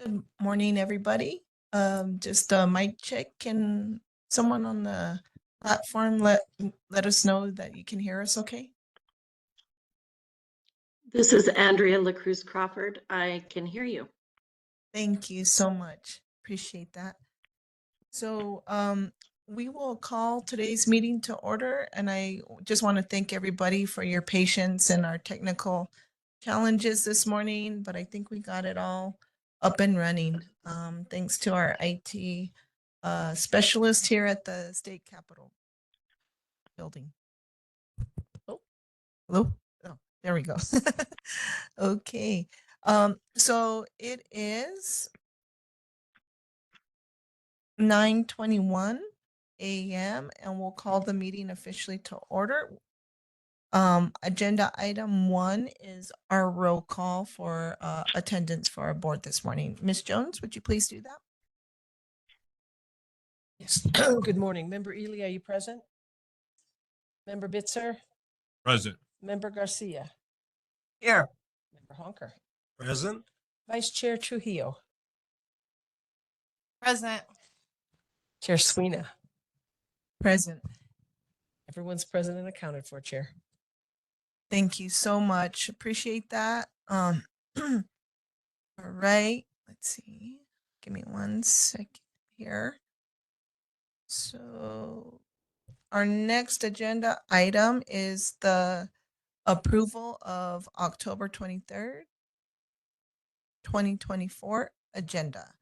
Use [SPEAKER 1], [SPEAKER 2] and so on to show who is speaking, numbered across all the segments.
[SPEAKER 1] Good morning, everybody. Just a mic check. Can someone on the platform let us know that you can hear us okay?
[SPEAKER 2] This is Andrea LaCruz Crawford. I can hear you.
[SPEAKER 1] Thank you so much. Appreciate that. So we will call today's meeting to order, and I just want to thank everybody for your patience and our technical challenges this morning, but I think we got it all up and running. Thanks to our IT specialist here at the State Capitol building. Oh, hello. Oh, there we go. Okay. So it is 9:21 a.m. and we'll call the meeting officially to order. Agenda item 1 is our roll call for attendance for our board this morning. Ms. Jones, would you please do that?
[SPEAKER 3] Yes. Good morning. Member Ely, are you present? Member Bitzer?
[SPEAKER 4] Present.
[SPEAKER 3] Member Garcia?
[SPEAKER 5] Here.
[SPEAKER 3] Member Honker?
[SPEAKER 4] Present.
[SPEAKER 3] Vice Chair Trujillo?
[SPEAKER 5] Present.
[SPEAKER 3] Chair Sweeney?
[SPEAKER 1] Present.
[SPEAKER 3] Everyone's present and accounted for, Chair.
[SPEAKER 1] Thank you so much. Appreciate that. All right. Let's see. Give me 1 second here. So our next agenda item is the approval of October 23rd, 2024 agenda.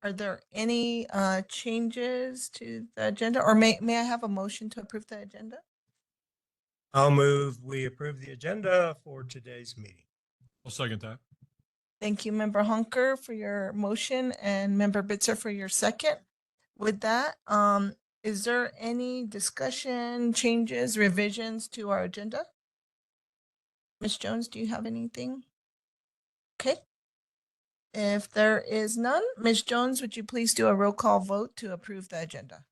[SPEAKER 1] Are there any changes to the agenda, or may I have a motion to approve the agenda?
[SPEAKER 4] I'll move we approve the agenda for today's meeting. I'll second that.
[SPEAKER 1] Thank you, Member Hunker, for your motion and Member Bitzer for your second. With that, is there any discussion, changes, revisions to our agenda? Ms. Jones, do you have anything? Okay. If there is none, Ms. Jones, would you please do a roll call vote to approve the agenda?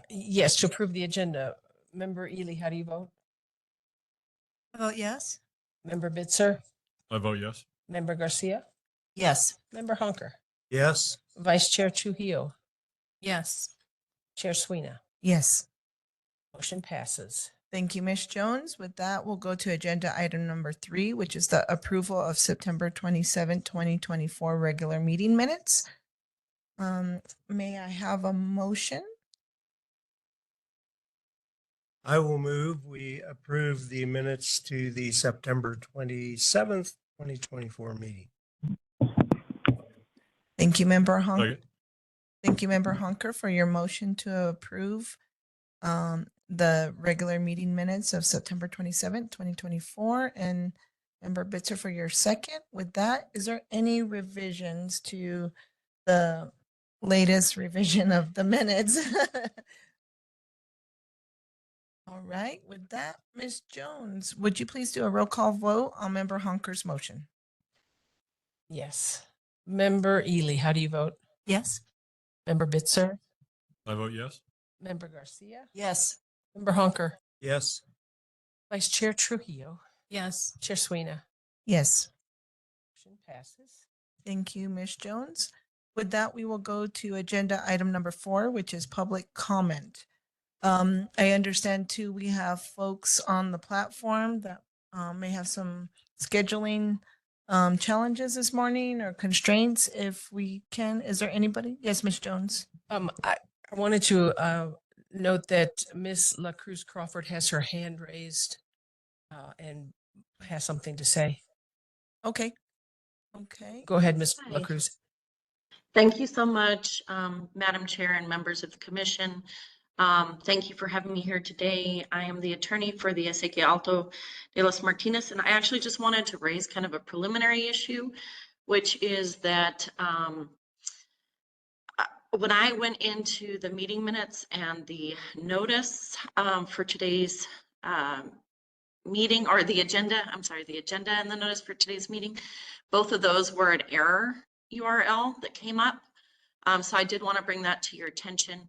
[SPEAKER 3] Yes, to approve the agenda. Member Ely, how do you vote?
[SPEAKER 5] I vote yes.
[SPEAKER 3] Member Bitzer?
[SPEAKER 4] I vote yes.
[SPEAKER 3] Member Garcia?
[SPEAKER 5] Yes.
[SPEAKER 3] Member Honker?
[SPEAKER 4] Yes.
[SPEAKER 3] Vice Chair Trujillo?
[SPEAKER 5] Yes.
[SPEAKER 3] Chair Sweeney?
[SPEAKER 1] Yes.
[SPEAKER 3] Motion passes.
[SPEAKER 1] Thank you, Ms. Jones. With that, we'll go to agenda item number 3, which is the approval of September 27, 2024 regular meeting minutes. May I have a motion?
[SPEAKER 4] I will move we approve the minutes to the September 27th, 2024 meeting.
[SPEAKER 1] Thank you, Member Honker.
[SPEAKER 4] Second.
[SPEAKER 1] Thank you, Member Honker, for your motion to approve the regular meeting minutes of September 27th, 2024, and Member Bitzer for your second. With that, is there any revisions to the latest revision of the minutes? All right, with that, Ms. Jones, would you please do a roll call vote on Member Honker's motion?
[SPEAKER 3] Yes. Member Ely, how do you vote?
[SPEAKER 5] Yes.
[SPEAKER 3] Member Bitzer?
[SPEAKER 4] I vote yes.
[SPEAKER 3] Member Garcia?
[SPEAKER 5] Yes.
[SPEAKER 3] Member Honker?
[SPEAKER 4] Yes.
[SPEAKER 3] Vice Chair Trujillo?
[SPEAKER 5] Yes.
[SPEAKER 3] Chair Sweeney?
[SPEAKER 1] Yes.
[SPEAKER 3] Motion passes.
[SPEAKER 1] Thank you, Ms. Jones. With that, we will go to agenda item number 4, which is public comment. I understand too, we have folks on the platform that may have some scheduling challenges this morning or constraints. If we can, is there anybody? Yes, Ms. Jones.
[SPEAKER 3] I wanted to note that Ms. LaCruz Crawford has her hand raised and has something to say.
[SPEAKER 1] Okay. Okay.
[SPEAKER 3] Go ahead, Ms.
[SPEAKER 2] Hi.
[SPEAKER 3] LaCruz.
[SPEAKER 2] Thank you so much, Madam Chair and members of the commission. Thank you for having me here today. I am the attorney for the Ezequiel Alto de los Martinez, and I actually just wanted to raise kind of a preliminary issue, which is that when I went into the meeting minutes and the notice for today's meeting, or the agenda, I'm sorry, the agenda and the notice for today's meeting, both of those were an error URL that came up. So I did want to bring that to your attention.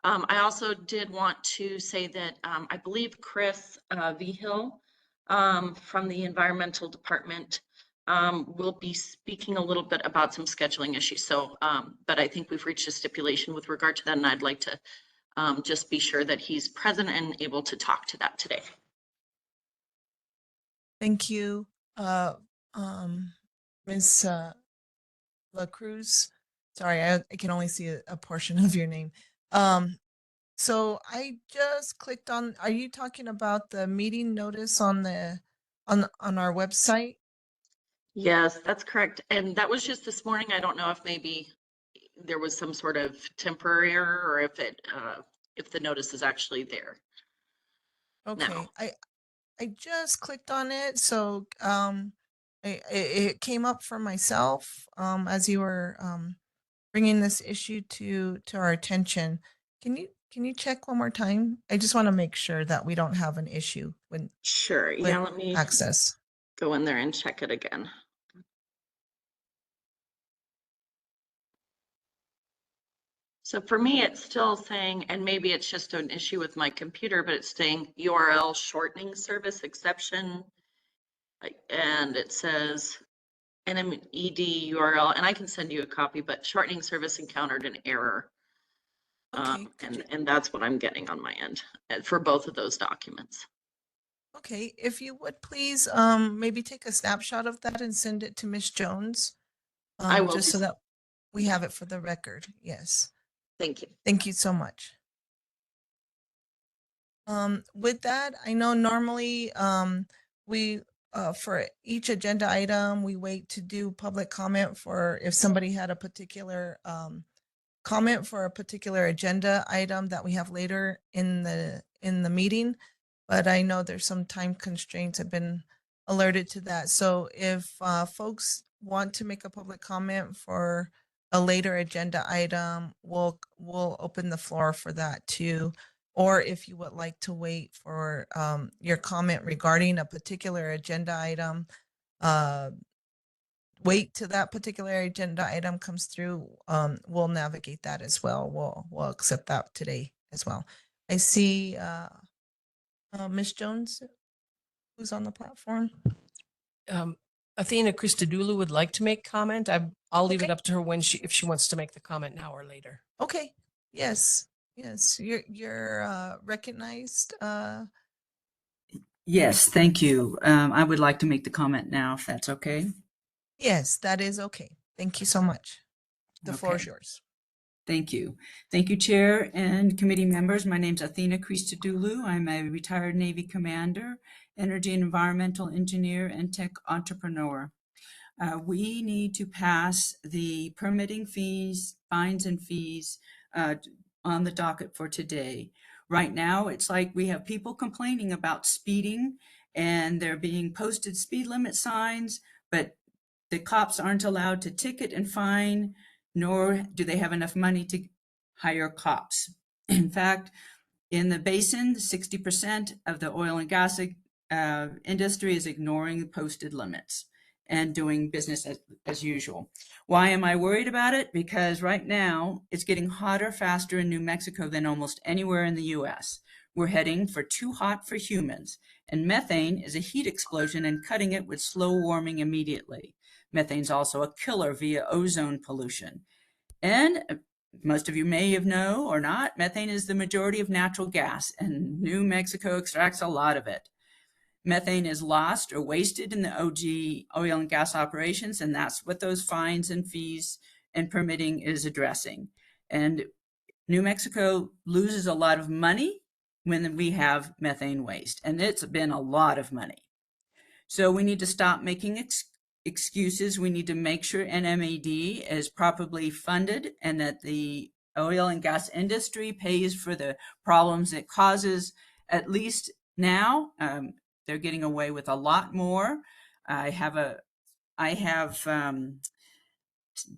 [SPEAKER 2] I also did want to say that I believe Chris Vigil from the environmental department. We'll be speaking a little bit about some scheduling issues. So, but I think we've reached a stipulation with regard to that, and I'd like to just be sure that he's present and able to talk to that today.
[SPEAKER 1] Thank you, Ms. La Cruz. Sorry, I can only see a portion of your name. So I just clicked on, are you talking about the meeting notice on on our website?
[SPEAKER 2] Yes, that's correct. And that was just this morning. I don't know if maybe there was some sort of temporary error or if the notice is actually there.
[SPEAKER 1] Okay, I just clicked on it, so it came up for myself as you were bringing this issue to our attention. Can you check one more time? I just want to make sure that we don't have an issue
[SPEAKER 2] Sure.
[SPEAKER 1] with
[SPEAKER 2] Yeah, let me
[SPEAKER 1] access.
[SPEAKER 2] go in there and check it again. So for me, it's still saying, and maybe it's just an issue with my computer, but it's saying URL shortening service exception. And it says NMED URL, and I can send you a copy, but shortening service encountered an error.
[SPEAKER 1] Okay, could you,
[SPEAKER 2] And that's what I'm getting on my end for both of those documents.
[SPEAKER 1] okay, if you would please maybe take a snapshot of that and send it to Miss Jones.
[SPEAKER 2] I will
[SPEAKER 1] Just
[SPEAKER 2] do
[SPEAKER 1] so
[SPEAKER 2] so.
[SPEAKER 1] that we have it for the record. Yes.
[SPEAKER 2] Thank you.
[SPEAKER 1] Thank you so much. With that, I know normally we for each agenda item we wait to do public comment for if somebody had a particular comment for a particular agenda item that we have later in the meeting. But I know there's some time constraints. I've been alerted to that. So if folks want to make a public comment for a later agenda item, we'll open the floor for that too. Or if you would like to wait for your comment regarding a particular agenda item, uh, wait till that particular agenda item comes through. We'll navigate that as well. We'll accept that today as well. I see Ms. Jones, who's on the platform.
[SPEAKER 3] Athena Christodoulou would like to make comment. I'll leave it
[SPEAKER 1] Okay.
[SPEAKER 3] up to her when if she wants to make the comment now or later.
[SPEAKER 1] Okay. Yes. Yes. You're recognized.
[SPEAKER 6] Yes, thank you. I would like to make the comment now, if that's okay.
[SPEAKER 1] Yes, that is okay. Thank you so much. The floor is
[SPEAKER 6] Okay.
[SPEAKER 1] yours.
[SPEAKER 6] Thank you. Thank you, Chair and committee members. My name's Athena Christodoulou. I'm a retired Navy commander, energy and environmental engineer, and tech entrepreneur. We need to pass the permitting fees, fines and fees on the docket for today. Right now, it's like we have people complaining about speeding and they're being posted speed limit signs, but the cops aren't allowed to ticket and fine, nor do they have enough money to hire cops. In fact, in the basin, 60% of the oil and gas industry is ignoring the posted limits and doing business as usual. Why am I worried about it? Because right now it's getting hotter faster in New Mexico than almost anywhere in the US. We're heading for too hot for humans, and methane is a heat explosion, and cutting it would slow warming immediately. Methane's also a killer via ozone pollution. And most of you may have know or not, methane is the majority of natural gas, and New Mexico extracts a lot of it. Methane is lost or wasted in the OG oil and gas operations, and that's what those fines and fees and permitting is addressing. And New Mexico loses a lot of money when we have methane waste, and it's been a lot of money. So we need to stop making excuses. We need to make sure NMED is properly funded and that the oil and gas industry pays for the problems it causes. At least now, they're getting away with a lot more. I have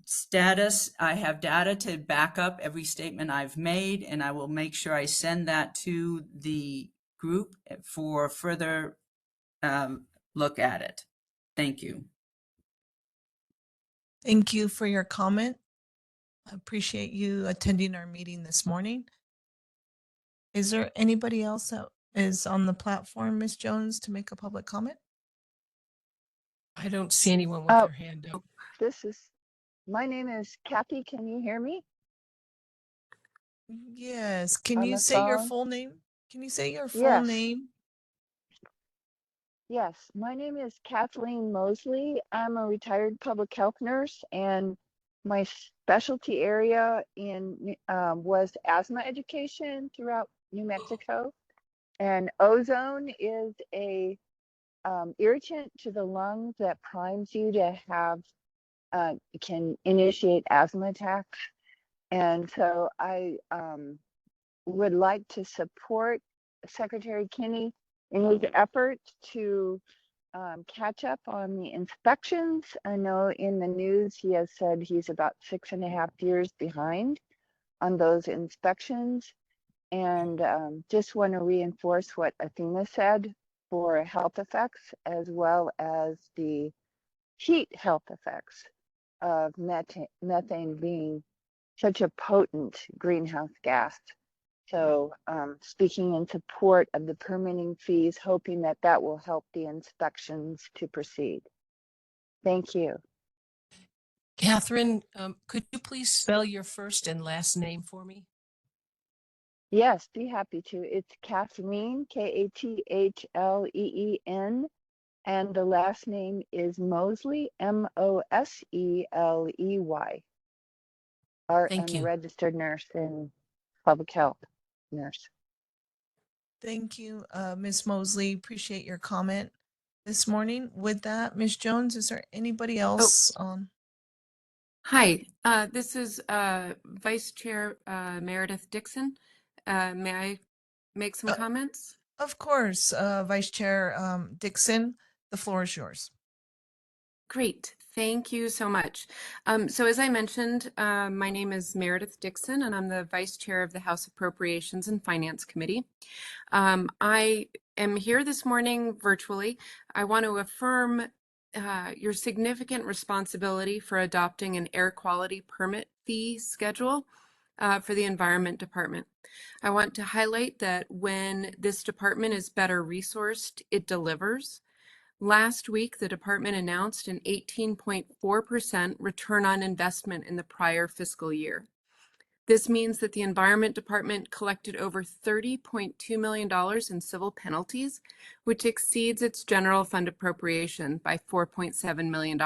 [SPEAKER 6] status. I have data to back up every statement I've made, and I will make sure I send that to the group for further look at it. Thank you.
[SPEAKER 1] Thank you for your comment. I appreciate you attending our meeting this morning. Is there anybody else that is on the platform, Ms. Jones, to make a public comment?
[SPEAKER 3] I don't see anyone with
[SPEAKER 7] Oh.
[SPEAKER 3] their hand up.
[SPEAKER 7] My name is Kathy. Can you hear me?
[SPEAKER 1] Yes. Can
[SPEAKER 7] On
[SPEAKER 1] you
[SPEAKER 7] the
[SPEAKER 1] say your
[SPEAKER 7] phone?
[SPEAKER 1] full name? Can you say your full
[SPEAKER 7] Yes.
[SPEAKER 1] name?
[SPEAKER 7] Yes, my name is Kathleen Mosley. I'm a retired public health nurse, and my specialty area was asthma education throughout New Mexico. And ozone is a irritant to the lungs that primes you to have can initiate asthma attacks. And so I would like to support Secretary Kinney in his efforts to catch up on the inspections. I know in the news he has said he's about 6.5 years behind on those inspections. And just want to reinforce what Athena said for health effects, as well as the heat health effects of methane being such a potent greenhouse gas. So speaking in support of the permitting fees, hoping that that will help the inspections to proceed. Thank you.
[SPEAKER 3] Catherine, could you please spell your first and last name for me?
[SPEAKER 7] Yes, be happy to. It's Kathleen, Kathleen, and the last name is Mosley, Mosley.
[SPEAKER 3] Thank
[SPEAKER 7] I'm a
[SPEAKER 3] you.
[SPEAKER 7] registered nurse in public health nurse.
[SPEAKER 1] Thank you, Ms. Mosley. Appreciate your comment this morning. With that, Ms. Jones, is there anybody else on?
[SPEAKER 8] Hi, this is Vice Chair Meredith Dixon. May I make some comments?
[SPEAKER 1] Of course, Vice Chair Dixon, the floor is yours.
[SPEAKER 8] Great, thank you so much. So as I mentioned, my name is Meredith Dixon, and I'm the Vice Chair of the House Appropriations and Finance Committee. I am here this morning virtually. I want to affirm your significant responsibility for adopting an air quality permit fee schedule for the Environment Department. I want to highlight that when this department is better resourced, it delivers. Last week, the department announced an 18.4% return on investment in the prior fiscal year. This means that the Environment Department collected over $30.2 million in civil penalties, which exceeds its general fund appropriation by $4.7 million.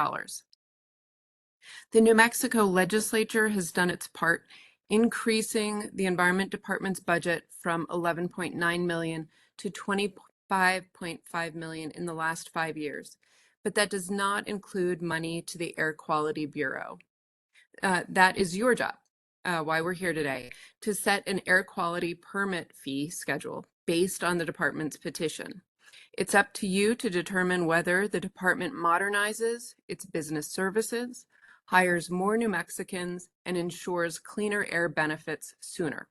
[SPEAKER 8] The New Mexico legislature has done its part, increasing the Environment Department's budget from $11.9 million to $25.5 million in the last 5 years. But that does not include money to the Air Quality Bureau. That is your job, why we're here today, to set an air quality permit fee schedule based on the department's petition. It's up to you to determine whether the department modernizes its business services, hires more New Mexicans, and ensures cleaner air benefits sooner.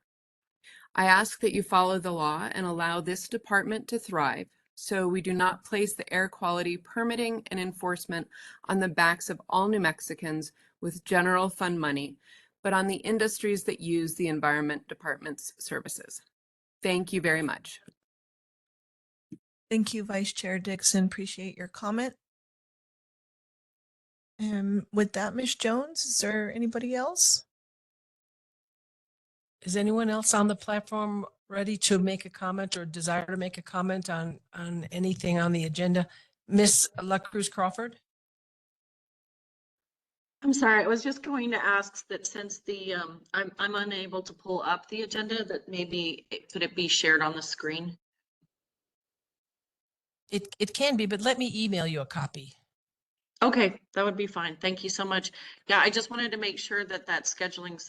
[SPEAKER 8] I ask that you follow the law and allow this department to thrive so we do not place the air quality permitting and enforcement on the backs of all New Mexicans with general fund money, but on the industries that use the Environment Department's services. Thank you very much.
[SPEAKER 1] Thank you, Vice Chair Dixon. Appreciate your comment. And with that, Ms. Jones, is there anybody else?
[SPEAKER 3] Is anyone else on the platform ready to make a comment or desire to make a comment on anything on the agenda? Miss La Cruz Crawford?
[SPEAKER 2] I'm sorry, I was just going to ask that since the, I'm unable to pull up the agenda, that maybe, could it be shared on the screen?
[SPEAKER 3] It can be, but let me email you a copy.
[SPEAKER 2] Okay, that would be fine. Thank you so much. Yeah, I just wanted to make sure that scheduling,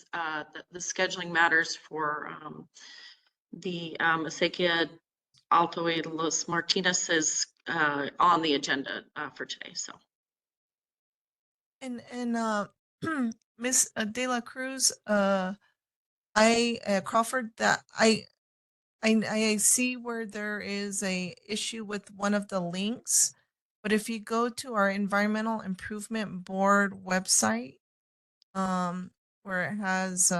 [SPEAKER 2] the scheduling matters for the Acequia Alto y Los Martinez is on the agenda for today, so.
[SPEAKER 1] And Miss De La Cruz, Crawford, that I see where there is a issue with one of the links, but if you go to our Environmental Improvement Board website, where it has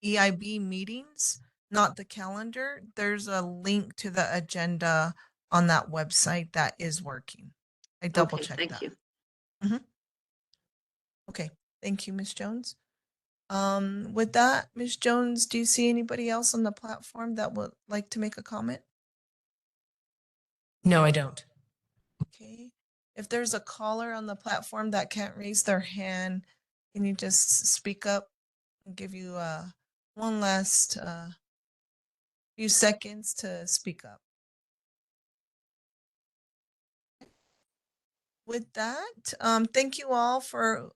[SPEAKER 1] EIB meetings, not the calendar, there's a link to the agenda on that website that is working. I double
[SPEAKER 2] Okay,
[SPEAKER 1] checked
[SPEAKER 2] thank
[SPEAKER 1] that.
[SPEAKER 2] you.
[SPEAKER 1] Okay, thank you, Ms. Jones. With that, Ms. Jones, do you see anybody else on the platform that would like to make a comment?
[SPEAKER 3] No, I don't.
[SPEAKER 1] Okay, if there's a caller on the platform that can't raise their hand, can you just speak up? I'll give you one last few seconds to speak up. With that, thank you all for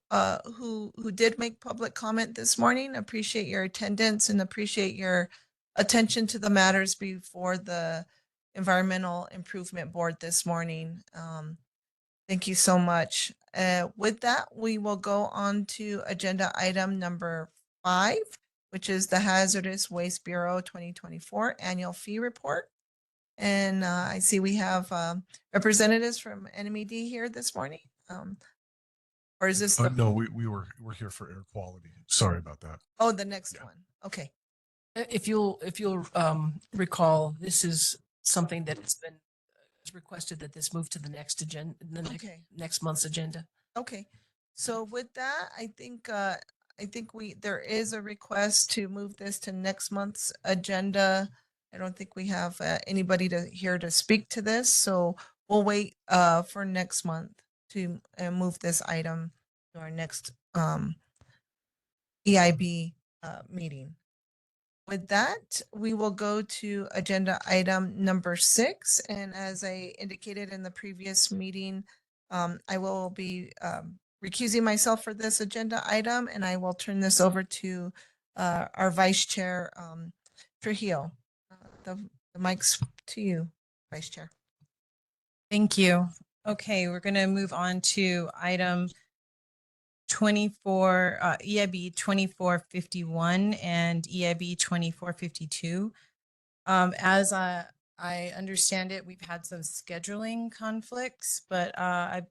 [SPEAKER 1] who did make public comment this morning. Appreciate your attendance and appreciate your attention to the matters before the Environmental Improvement Board this morning. Thank you so much. With that, we will go on to agenda item number 5, which is the Hazardous Waste Bureau 2024 Annual Fee Report. And I see we have representatives from NMED here this morning. Or is this the,
[SPEAKER 9] No, we're here for air quality. Sorry about that.
[SPEAKER 1] oh, the next
[SPEAKER 9] Yeah.
[SPEAKER 1] one? Okay.
[SPEAKER 3] If you'll recall, this is something that has been requested that this move to the next agenda,
[SPEAKER 1] Okay.
[SPEAKER 3] next month's agenda.
[SPEAKER 1] Okay. So with that, I think there is a request to move this to next month's agenda. I don't think we have anybody here to speak to this, so we'll wait for next month to move this item to our next EIB meeting. With that, we will go to agenda item number 6. And as I indicated in the previous meeting, I will be recusing myself for this agenda item, and I will turn this over to our Vice Chair, Trujillo. The mic's to you, Vice Chair.
[SPEAKER 5] Thank you. Okay, we're going to move on to item 24, EIB 2451 and EIB 2452. As I understand it, we've had some scheduling conflicts, but I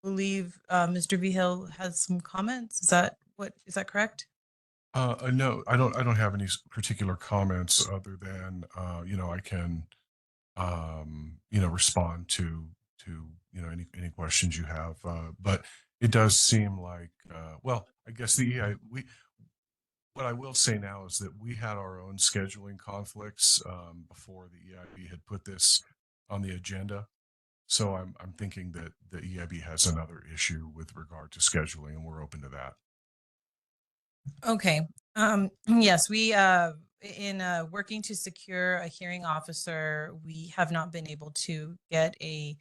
[SPEAKER 5] believe Mr. Vigil has some comments. Is that correct?
[SPEAKER 9] No, I don't have any particular comments other than, I can, respond to, any questions you have. But it does seem like, well, I guess what I will say now is that we had our own scheduling conflicts, before the EIB had put this on the agenda. So I'm thinking that the EIB has another issue with regard to scheduling, and we're open to that.
[SPEAKER 5] Okay. Yes, we in working to secure a hearing officer, we have not been able to get a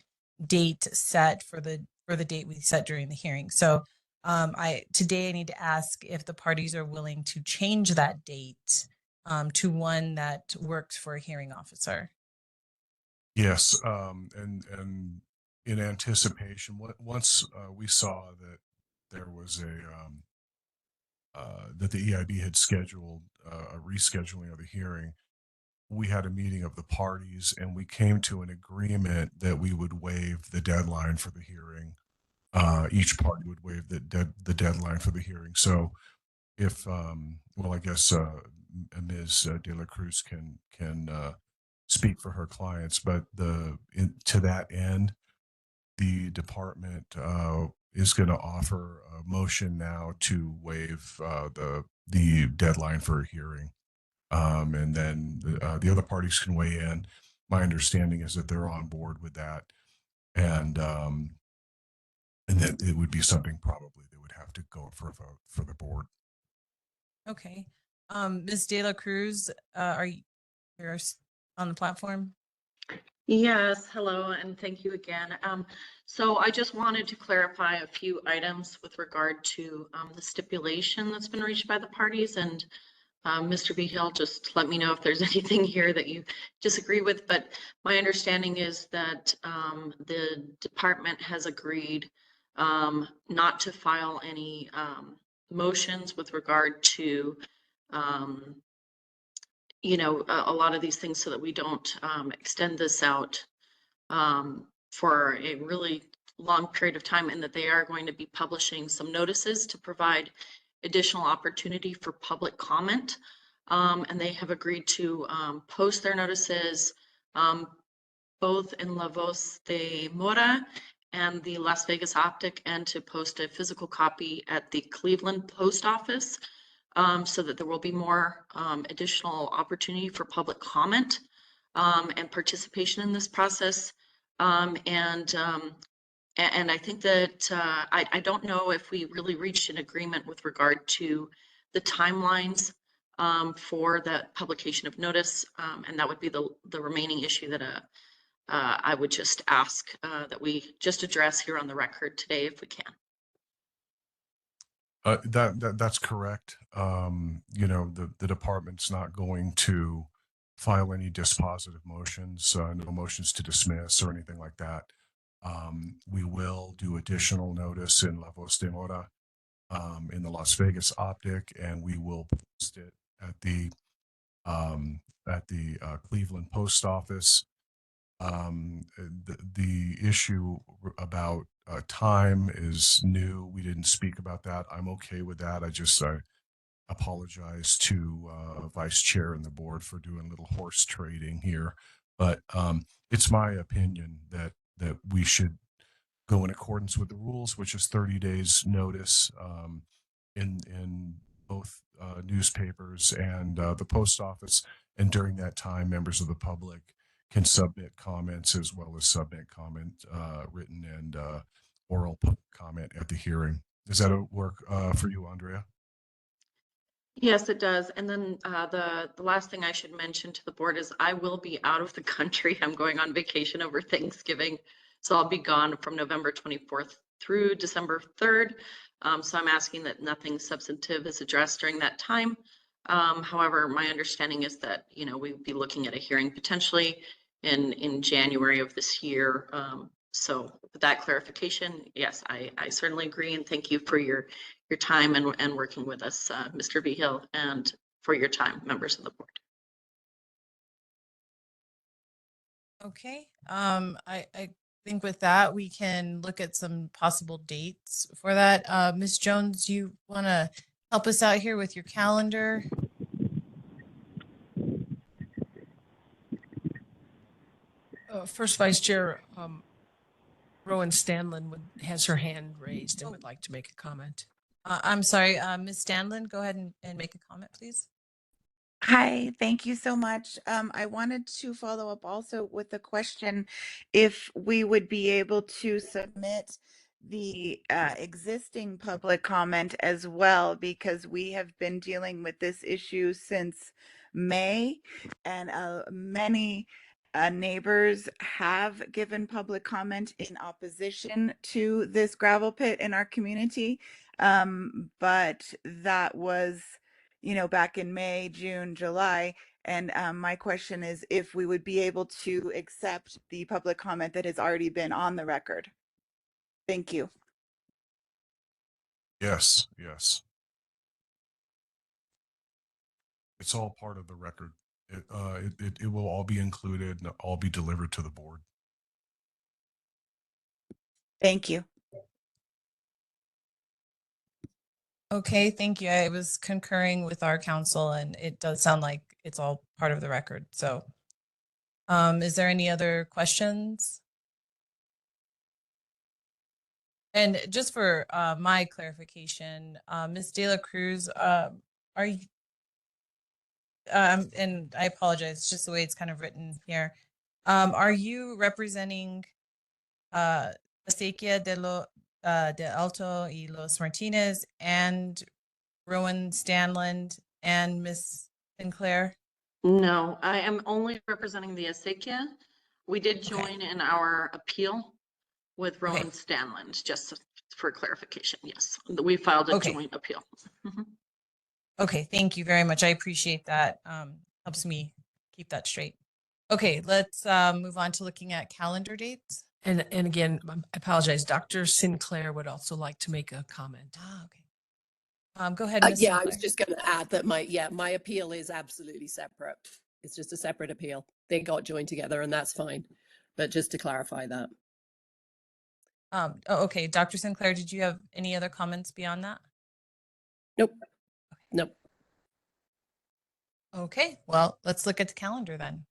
[SPEAKER 5] date set for the date we set during the hearing. So today I need to ask if the parties are willing to change that date to one that works for a hearing officer.
[SPEAKER 9] Yes, and in anticipation, once we saw that there was that the EIB had scheduled a rescheduling of the hearing, we had a meeting of the parties, and we came to an agreement that we would waive the deadline for the hearing. Each party would waive the deadline for the hearing. So if well, I guess Ms. De La Cruz can speak for her clients, but to that end, the department is going to offer a motion now to waive the deadline for a hearing, and then the other parties can weigh in. My understanding is that they're on board with that, and that it would be something probably that would have to go for a vote for the board.
[SPEAKER 5] Okay. Ms. De La Cruz, are you here on the platform?
[SPEAKER 2] Yes, hello, and thank you again. So I just wanted to clarify a few items with regard to the stipulation that's been reached by the parties. And Mr. Vigil, just let me know if there's anything here that you disagree with. But my understanding is that the department has agreed not to file any motions with regard to a lot of these things so that we don't extend this out for a really long period of time, and that they are going to be publishing some notices to provide additional opportunity for public comment and they have agreed to post their notices both in La Voz de Mora and the Las Vegas Optic, and to post a physical copy at the Cleveland Post Office, so that there will be more additional opportunity for public comment and participation in this process. And I think that I don't know if we really reached an agreement with regard to the timelines for the publication of notice, and that would be the remaining issue that I would just ask that we just address here on the record today if we can.
[SPEAKER 9] That's correct. You know, the department's not going to file any dispositive motions, no motions to dismiss or anything like that. We will do additional notice in La Voz de Mora, in the Las Vegas Optic, and we will post it at the Cleveland Post Office. The issue about time is new. We didn't speak about that. I'm okay with that. I apologize to Vice Chair and the board for doing a little horse trading here, but it's my opinion that we should go in accordance with the rules, which is 30 days notice in both newspapers and the post office. And during that time, members of the public can submit comments as well as submit comment, written and oral comment at the hearing. Does that work for you, Andrea?
[SPEAKER 2] Yes, it does. And then the last thing I should mention to the board is I will be out of the country. I'm going on vacation over Thanksgiving. So I'll be gone from November 24th through December 3rd. So I'm asking that nothing substantive is addressed during that time. However, my understanding is that, you know, we'd be looking at a hearing potentially in January of this year. So with that clarification, yes, I certainly agree, and thank you for your time and working with us, Mr. Vigil, and for your time, members of the board.
[SPEAKER 5] Okay. I think with that, we can look at some possible dates for that. Ms. Jones, you want to help us out here with your calendar?
[SPEAKER 3] First Vice Chair, Rowan Stanlin has her hand raised and would like to make a comment.
[SPEAKER 5] I'm sorry, Ms. Stanlin, go ahead and make a comment, please.
[SPEAKER 10] Hi, thank you so much. I wanted to follow up also with the question if we would be able to submit the existing public comment as well, because we have been dealing with this issue since May, and many neighbors have given public comment in opposition to this gravel pit in our community. But that was, you know, back in May, June, July. And my question is if we would be able to accept the public comment that has already been on the record. Thank you.
[SPEAKER 9] Yes, yes. It's all part of the record. It will all be included and all be delivered to the board.
[SPEAKER 10] Thank you.
[SPEAKER 5] Okay, thank you. I was concurring with our counsel, and it does sound like it's all part of the record. So is there any other questions? And just for my clarification, Ms. De La Cruz, are you, and I apologize, it's just the way it's kind of written here. Are you representing Acequia de Alto y Los Martinez and Rowan Stanland and Miss Sinclair?
[SPEAKER 2] No, I am only representing the Acequia. We did join in our appeal with Rowan Stanland, just for clarification. Yes, we filed a joint appeal.
[SPEAKER 5] Okay, thank you very much. I appreciate that. Helps me keep that straight. Okay, let's move on to looking at calendar dates.
[SPEAKER 3] And again, I apologize. Dr. Sinclair would also like to make a comment.
[SPEAKER 5] Okay. Go ahead, Ms.
[SPEAKER 11] Yeah, I
[SPEAKER 5] Sinclair.
[SPEAKER 11] was just going to add that my appeal is absolutely separate. It's just a separate appeal. They got joined together and that's fine. But just to clarify that.
[SPEAKER 5] Okay, Dr. Sinclair, did you have any other comments beyond that?
[SPEAKER 11] Nope. Nope.
[SPEAKER 5] Okay, well, let's look at the calendar then.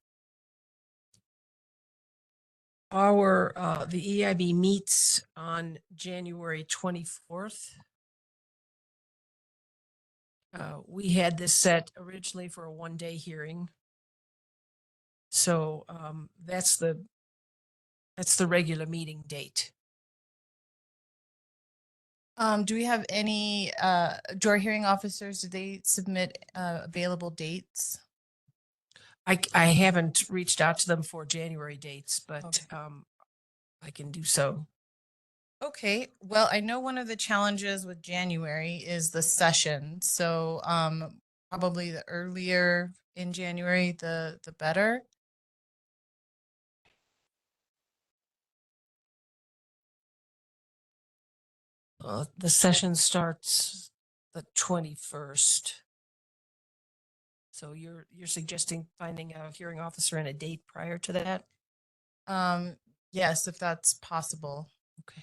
[SPEAKER 3] The EIB meets on January 24th. We had this set originally for a one-day hearing. So that's the regular meeting date.
[SPEAKER 5] Do we have any, do our hearing officers, did they submit available dates?
[SPEAKER 3] I haven't reached out to them for January dates, but
[SPEAKER 5] Okay.
[SPEAKER 3] I can do so.
[SPEAKER 5] Okay, well, I know one of the challenges with January is the session. So probably the earlier in January, the better.
[SPEAKER 3] The session starts the 21st. So you're suggesting finding a hearing officer and a date prior to that?
[SPEAKER 5] Yes, if that's possible.
[SPEAKER 3] Okay.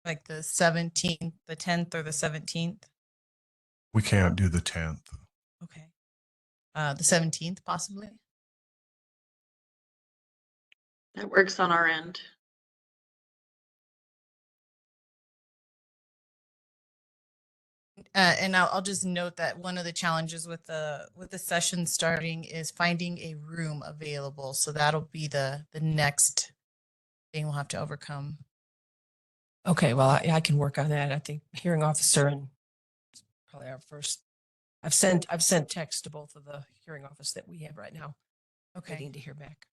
[SPEAKER 5] Like the 17th, the 10th or the 17th.
[SPEAKER 9] We can't do the 10th.
[SPEAKER 5] Okay. The 17th possibly.
[SPEAKER 2] That works on our end.
[SPEAKER 5] And I'll just note that one of the challenges with the session starting is finding a room available. So that'll be the next thing we'll have to overcome.
[SPEAKER 3] Okay, well, I can work on that. I think hearing officer and probably our first. I've sent text to both of the hearing office that we have right now,
[SPEAKER 5] Okay.
[SPEAKER 3] waiting to hear back.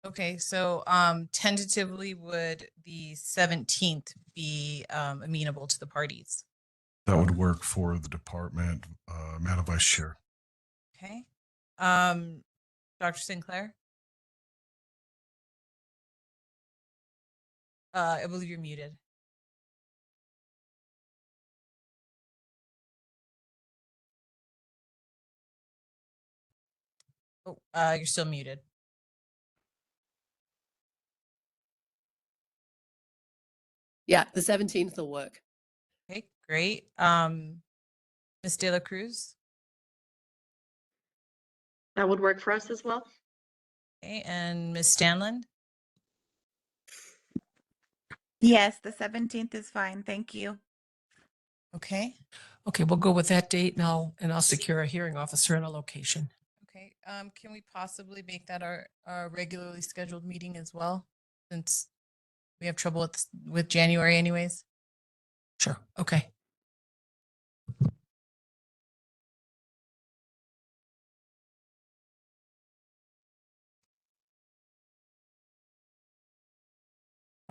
[SPEAKER 5] Okay, so tentatively would the 17th be amenable to the parties?
[SPEAKER 9] That would work for the department, Madam Vice Chair.
[SPEAKER 5] Okay. Dr. Sinclair? I believe you're muted. Oh, you're still muted.
[SPEAKER 11] Yeah, the 17th will work.
[SPEAKER 5] Okay, great. Ms. De La Cruz?
[SPEAKER 2] That would work for us as well.
[SPEAKER 5] Okay, and Ms. Stanland?
[SPEAKER 10] Yes, the 17th is fine. Thank you.
[SPEAKER 5] Okay.
[SPEAKER 3] Okay, we'll go with that date, and I'll secure a hearing officer and a location.
[SPEAKER 5] Okay, can we possibly make that our regularly scheduled meeting as well? Since we have trouble with January anyways.
[SPEAKER 3] Sure. Okay.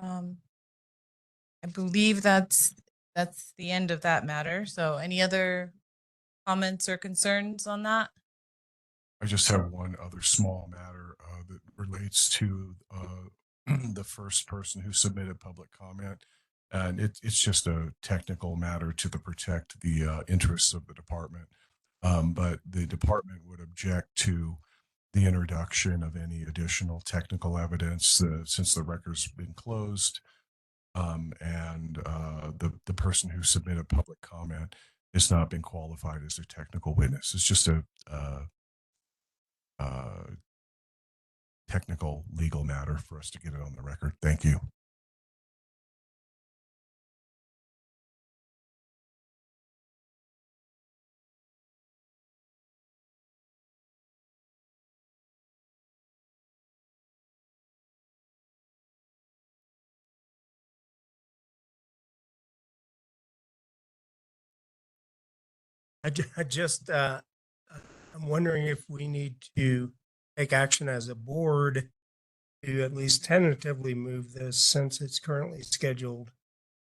[SPEAKER 5] I believe that's the end of that matter. So any other comments or concerns on that?
[SPEAKER 9] I just have one other small matter that relates to the first person who submitted public comment. And it's just a technical matter to protect the interests of the department. But the department would object to the introduction of any additional technical evidence since the record's been closed. And the person who submitted public comment has not been qualified as a technical witness. It's just a technical legal matter for us to get it on the record. Thank you.
[SPEAKER 4] I'm wondering if we need to take action as a board to at least tentatively move this since it's currently scheduled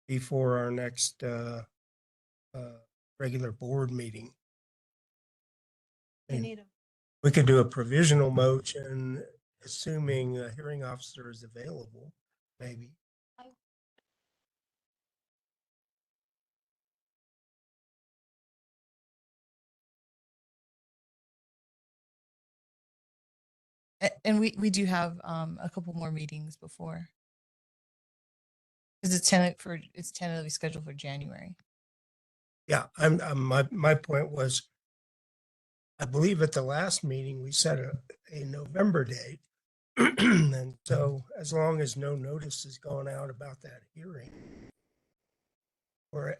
[SPEAKER 4] before our next regular board meeting. We could do a provisional motion, assuming a hearing officer is available, maybe.
[SPEAKER 5] And we do have a couple more meetings before. Because it's tentatively scheduled for January.
[SPEAKER 4] Yeah, my point was, I believe at the last meeting, we set a November date. And so as long as no notice has gone out about that hearing, or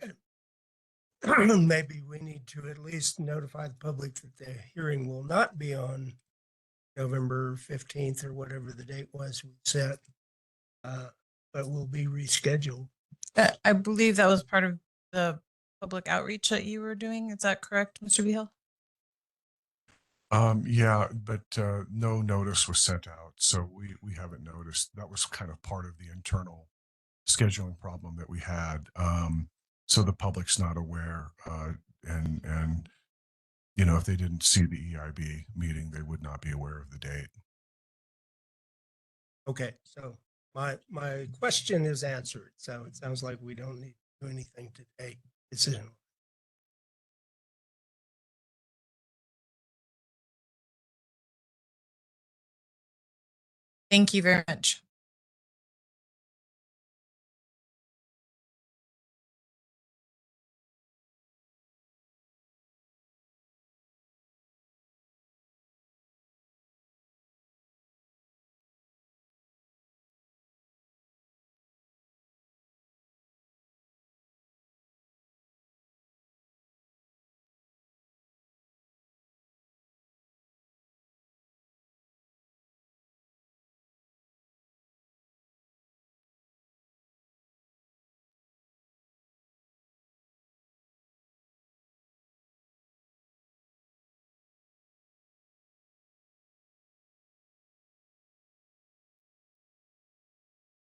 [SPEAKER 4] maybe we need to at least notify the public that the hearing will not be on November 15th or whatever the date was we set, but will be rescheduled.
[SPEAKER 5] I believe that was part of the public outreach that you were doing. Is that correct, Mr. Beal?
[SPEAKER 9] Yeah, but no notice was sent out, so we haven't noticed. That was kind of part of the internal scheduling problem that we had. So the public's not aware, and you know, if they didn't see the EIB meeting, they would not be aware of the date.
[SPEAKER 4] Okay, so my question is answered. So it sounds like we don't need to do anything today. Decision.
[SPEAKER 5] Thank you very much.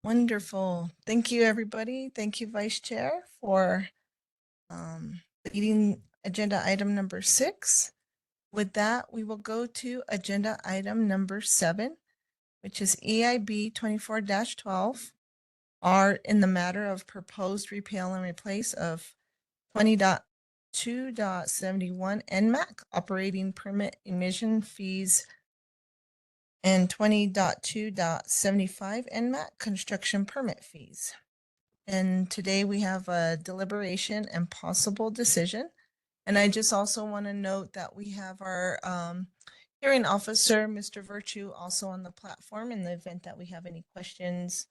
[SPEAKER 5] Wonderful. Thank you, everybody. Thank you, Vice Chair, for leading agenda item number 6. With that, we will go to agenda item number 7, which is EIB 24-12, are in the matter of proposed repeal and replace of 20.2.71 NMAC operating permit emission fees and 20.2.75 NMAC construction permit fees. And today we have a deliberation and possible decision. And I just also want to note that we have our hearing officer, Mr. Virtue, also on the platform in the event that we have any questions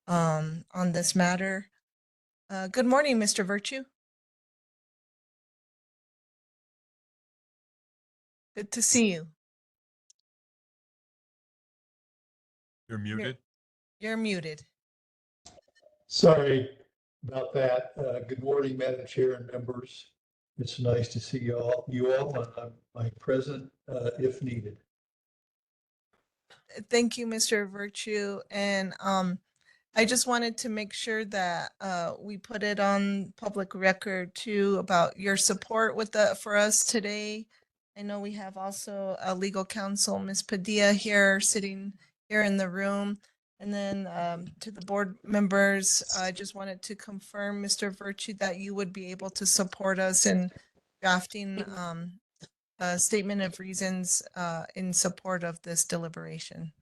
[SPEAKER 5] on this matter. Good morning, Mr. Virtue. Good to see you.
[SPEAKER 12] You're muted.
[SPEAKER 5] You're muted.
[SPEAKER 12] Sorry about that. Good morning, Madam Chair and members. It's nice to see you all, and I'm present if needed.
[SPEAKER 5] Thank you, Mr. Virtue. And I just wanted to make sure that we put it on public record too about your support for us today. I know we have also a legal counsel, Ms. Padilla, here sitting here in the room. And then to the board members, I just wanted to confirm, Mr. Virtue, that you would be able to support us in drafting a statement of reasons in support of this deliberation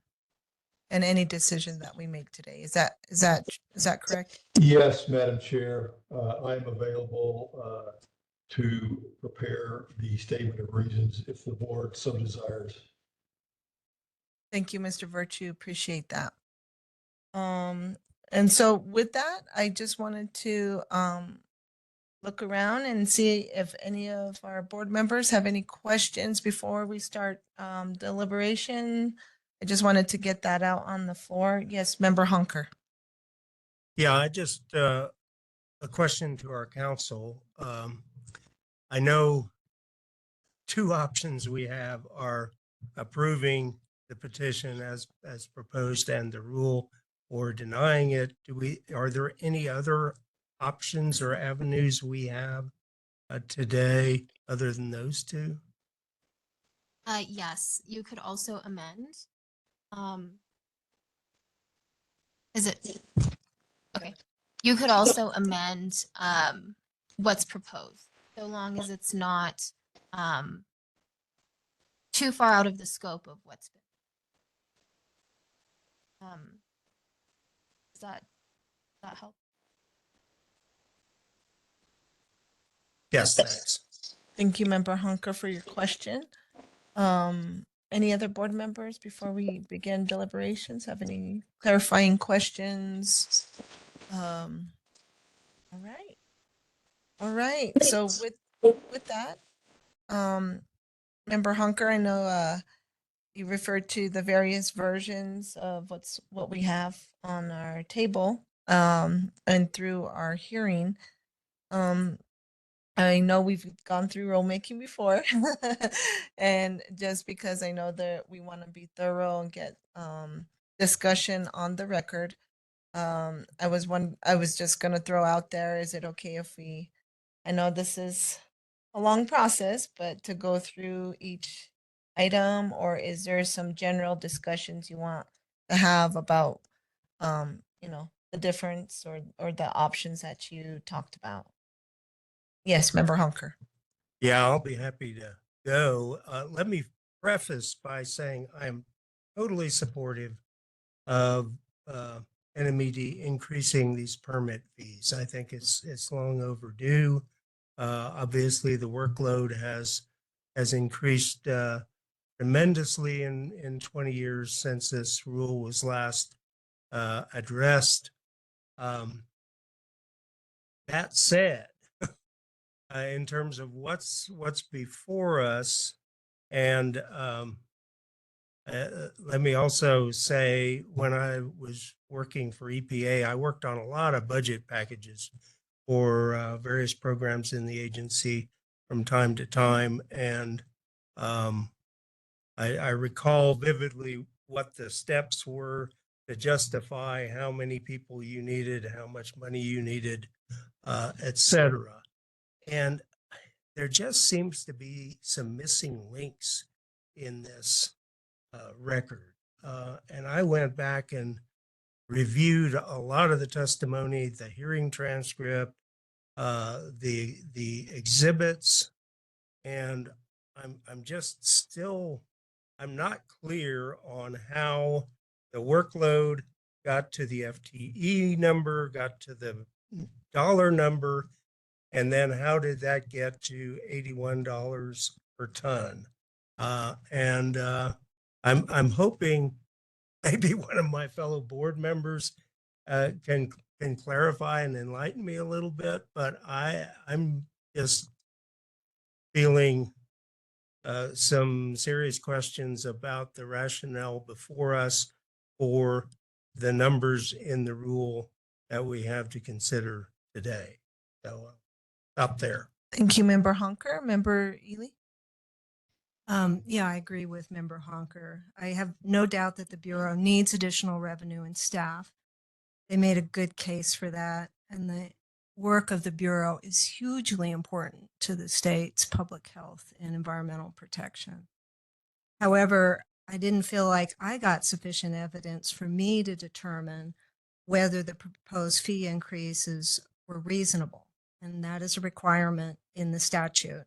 [SPEAKER 5] and any decision that we make today. Is that correct?
[SPEAKER 12] Yes, Madam Chair, I'm available to prepare the statement of reasons if the board so desires.
[SPEAKER 5] Thank you, Mr. Virtue. Appreciate that. And so with that, I just wanted to look around and see if any of our board members have any questions before we start deliberation. I just wanted to get that out on the floor. Yes, Member Hunker.
[SPEAKER 4] Yeah, I just a question to our council. I know two options we have are approving the petition as proposed and the rule, or denying it. Are there any other options or avenues we have today other than those two?
[SPEAKER 13] Yes, you could also amend. Is it okay? You could also amend what's proposed, so long as it's not too far out of the scope of what's been. Does that help?
[SPEAKER 4] Yes, thanks.
[SPEAKER 1] Thank you, Member Hunker, for your question. Any other board members before we begin deliberations have any clarifying questions? All right. All right. So with that, Member Hunker, I know you referred to the various versions of what we have on our table and through our hearing. I know we've gone through rulemaking before, and just because I know that we want to be thorough and get discussion on the record, I was just gonna throw out there, is it okay if we, I know this is a long process, but to go through each item, or is there some general discussions you want to have about, the difference or the options that you talked about? Yes, Member Hunker.
[SPEAKER 4] Yeah, I'll be happy to go. Let me preface by saying I'm totally supportive of NMED increasing these permit fees. I think it's long overdue. Obviously, the workload has increased tremendously in 20 years since this rule was last addressed. That said, in terms of what's before us, and let me also say, when I was working for EPA, I worked on a lot of budget packages for various programs in the agency from time to time, and I recall vividly what the steps were to justify how many people you needed, how much money you needed, etc. And there just seems to be some missing links in this record. And I went back and reviewed a lot of the testimony, the hearing transcript, the exhibits, and I'm just still, I'm not clear on how the workload got to the FTE number, got to the dollar number, and then how did that get to $81 per ton? I'm hoping maybe one of my fellow board members can clarify and enlighten me a little bit, but I'm just feeling some serious questions about the rationale before us for the numbers in the rule that we have to consider today. So up there.
[SPEAKER 1] Thank you, Member Hunker. Member Ely?
[SPEAKER 3] Yeah, I agree with Member Honker. I have no doubt that the Bureau needs additional revenue and staff. They made a good case for that. And the work of the Bureau is hugely important to the state's public health and environmental protection. However, I didn't feel like I got sufficient evidence for me to determine whether the proposed fee increases were reasonable. And that is a requirement in the statute.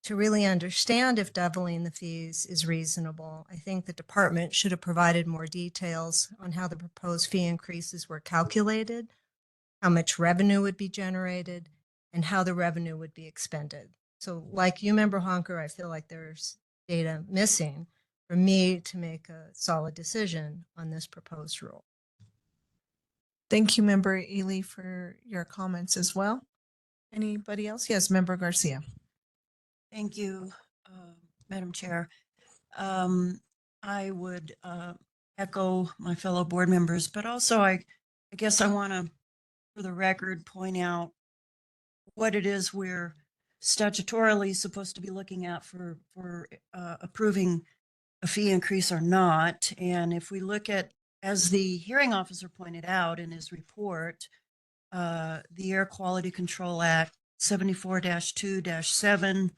[SPEAKER 3] To really understand if doubling the fees is reasonable, I think the department should have provided more details on how the proposed fee increases were calculated, how much revenue would be generated, and how the revenue would be expended. So like you, Member Honker, I feel like there's data missing for me to make a solid decision on this proposed rule.
[SPEAKER 1] Thank you, Member Ely, for your comments as well. Anybody else? Yes, Member Garcia.
[SPEAKER 14] Thank you, Madam Chair. I would echo my fellow board members, but also I guess I want to, for the record, point out what it is we're statutorily supposed to be looking at for approving a fee increase or not. And if we look at, as the hearing officer pointed out in his report, the Air Quality Control Act 74-2-7,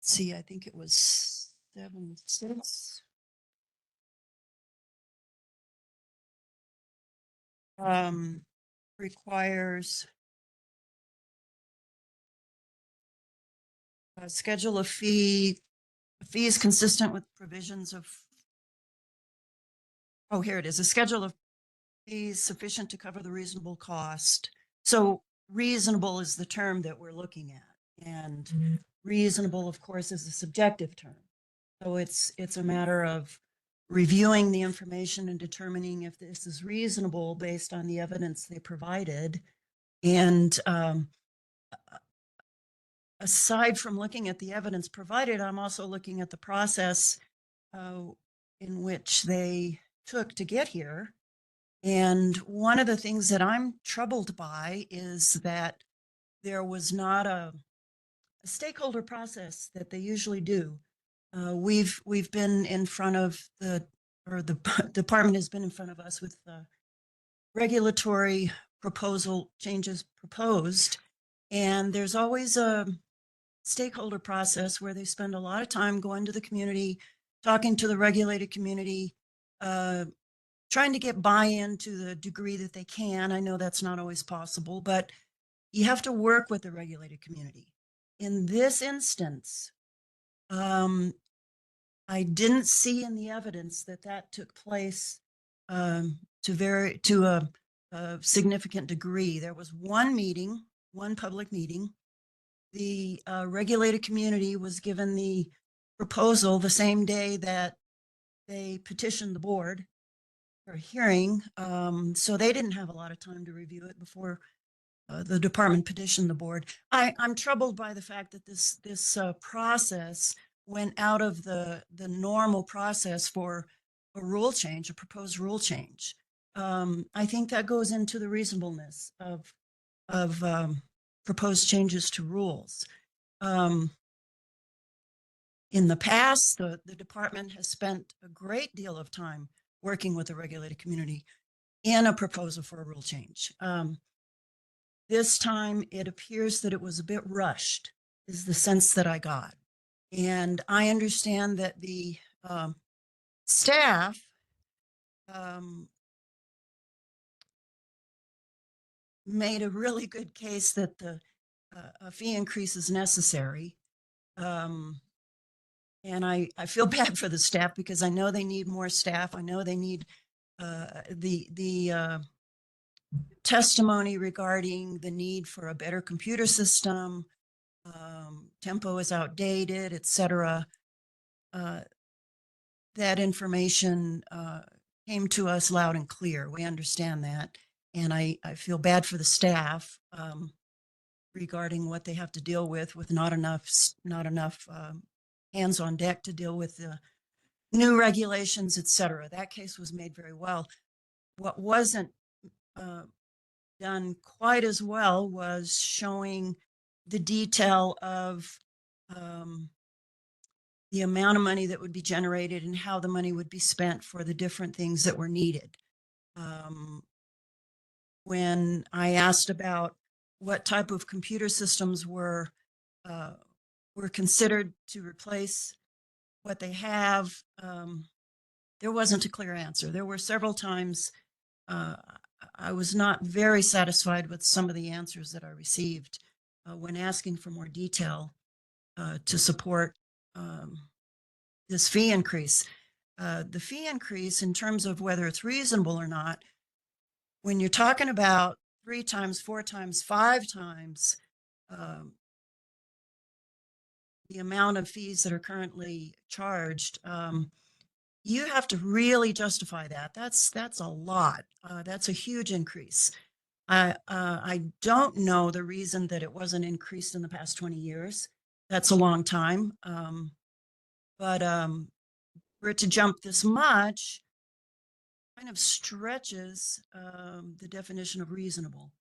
[SPEAKER 14] see, I think it was 7.6. Requires a schedule of fee. A fee is consistent with provisions of, oh, here it is, a schedule of fees sufficient to cover the reasonable cost. So reasonable is the term that we're looking at. And reasonable, of course, is a subjective term. So it's a matter of reviewing the information and determining if this is reasonable based on the evidence they provided. And aside from looking at the evidence provided, I'm also looking at the process in which they took to get here. And one of the things that I'm troubled by is that there was not a stakeholder process that they usually do. We've been in front of the department has been in front of us with regulatory proposal changes proposed, and there's always a stakeholder process where they spend a lot of time going to the community, talking to the regulated community, trying to get buy-in to the degree that they can. I know that's not always possible, but you have to work with the regulated community. In this instance, I didn't see in the evidence that that took place to a significant degree. There was one meeting, one public meeting. The regulated community was given the proposal the same day that they petitioned the board for a hearing. So they didn't have a lot of time to review it before the department petitioned the board. I'm troubled by the fact that this process went out of the normal process for a rule change, a proposed rule change. I think that goes into the reasonableness of proposed changes to rules. In the past, the department has spent a great deal of time working with the regulated community in a proposal for a rule change. This time, it appears that it was a bit rushed, is the sense that I got. And I understand that the staff made a really good case that a fee increase is necessary. And I feel bad for the staff because I know they need more staff. I know they need the testimony regarding the need for a better computer system. Tempo is outdated, etc. That information came to us loud and clear. We understand that. And I feel bad for the staff regarding what they have to deal with not enough hands on deck to deal with the new regulations, etc. That case was made very well. What wasn't done quite as well was showing the detail of the amount of money that would be generated and how the money would be spent for the different things that were needed. When I asked about what type of computer systems were considered to replace what they have, there wasn't a clear answer. There were several times I was not very satisfied with some of the answers that I received when asking for more detail to support this fee increase. The fee increase, in terms of whether it's reasonable or not, when you're talking about 3 times, 4 times, 5 times the amount of fees that are currently charged, you have to really justify that. That's a lot. That's a huge increase. I don't know the reason that it wasn't increased in the past 20 years. That's a long time. But for it to jump this much kind of stretches the definition of reasonable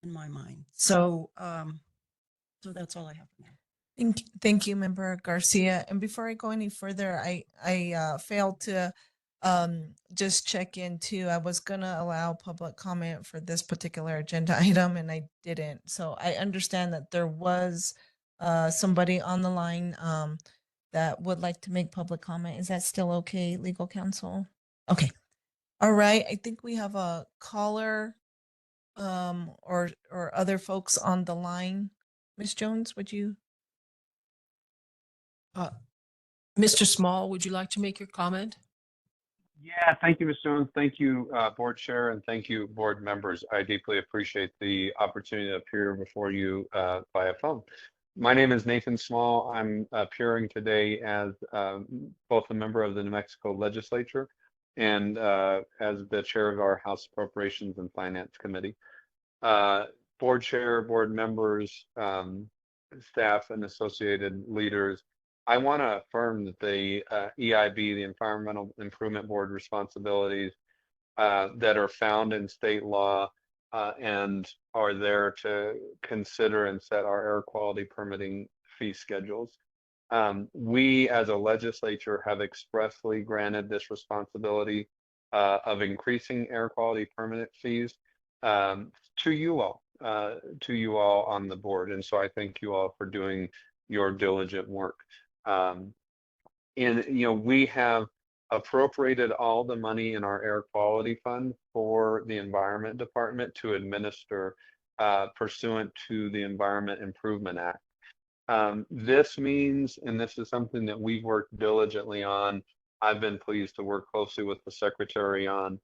[SPEAKER 14] in my mind. So that's all I have for now.
[SPEAKER 1] Thank you, Member Garcia. And before I go any further, I failed to just check in too. I was gonna allow public comment for this particular agenda item and I didn't. So I understand that there was somebody on the line that would like to make public comment. Is that still okay, legal counsel? Okay. All right. I think we have a caller or other folks on the line. Ms. Jones, would you?
[SPEAKER 11] Mr. Small, would you like to make your comment?
[SPEAKER 15] Yeah, thank you, Mr. Jones. Thank you, Board Chair, and thank you, board members. I deeply appreciate the opportunity to appear before you via phone. My name is Nathan Small. I'm appearing today as both a member of the New Mexico Legislature and as the chair of our House Appropriations and Finance Committee. Board Chair, board members, staff, and associated leaders, I want to affirm that the EIB, the Environmental Improvement Board responsibilities that are found in state law and are there to consider and set our air quality permitting fee schedules. We as a legislature have expressly granted this responsibility of increasing air quality permit fees to you all on the board. And so I thank you all for doing your diligent work. And we have appropriated all the money in our air quality fund for the Environment Department to administer pursuant to the Environment Improvement Act. This means, and this is something that we've worked diligently on, I've been pleased to work closely with the secretary on,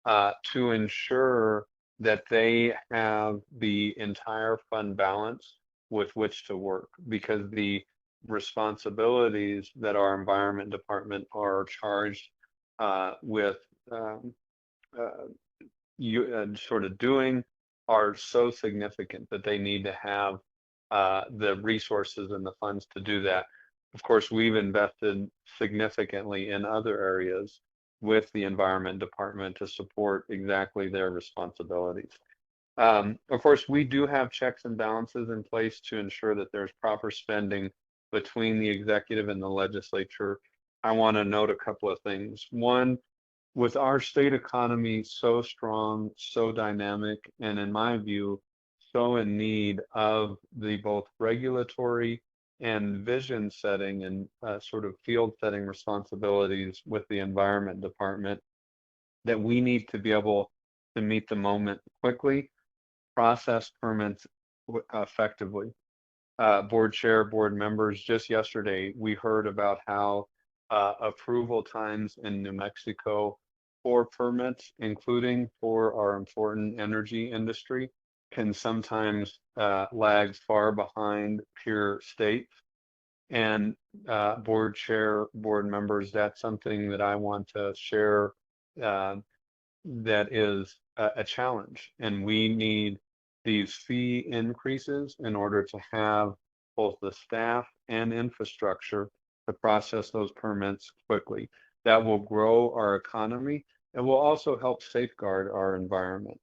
[SPEAKER 15] to ensure that they have the entire fund balance with which to work, because the responsibilities that our Environment Department are charged with sort of doing are so significant that they need to have the resources and the funds to do that. Of course, we've invested significantly in other areas with the Environment Department to support exactly their responsibilities. Of course, we do have checks and balances in place to ensure that there's proper spending between the executive and the legislature. I want to note a couple of things. One, with our state economy so strong, so dynamic, and in my view, so in need of the both regulatory and vision setting and sort of field setting responsibilities with the Environment Department, that we need to be able to meet the moment quickly, process permits effectively. Board Chair, board members, just yesterday we heard about how approval times in New Mexico for permits, including for our important energy industry, can sometimes lag far behind peer states. And board chair, board members, that's something that I want to share that is a challenge. And we need these fee increases in order to have both the staff and infrastructure to process those permits quickly. That will grow our economy and will also help safeguard our environment.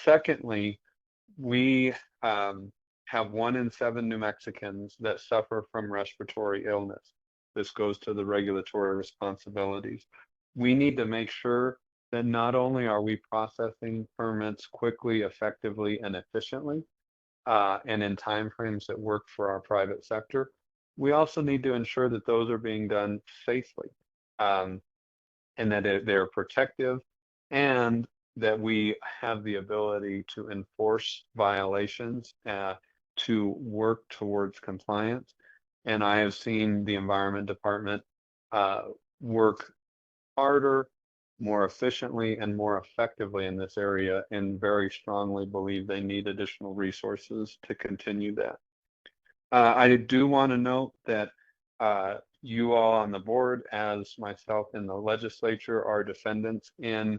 [SPEAKER 15] Secondly, we have 1 in 7 New Mexicans that suffer from respiratory illness. This goes to the regulatory responsibilities. We need to make sure that not only are we processing permits quickly, effectively, and efficiently, and in timeframes that work for our private sector, we also need to ensure that those are being done safely, and that they're protective, and that we have the ability to enforce violations, to work towards compliance. And I have seen the Environment Department work harder, more efficiently, and more effectively in this area, and very strongly believe they need additional resources to continue that. I do want to note that you all on the board, as myself in the legislature, are defendants in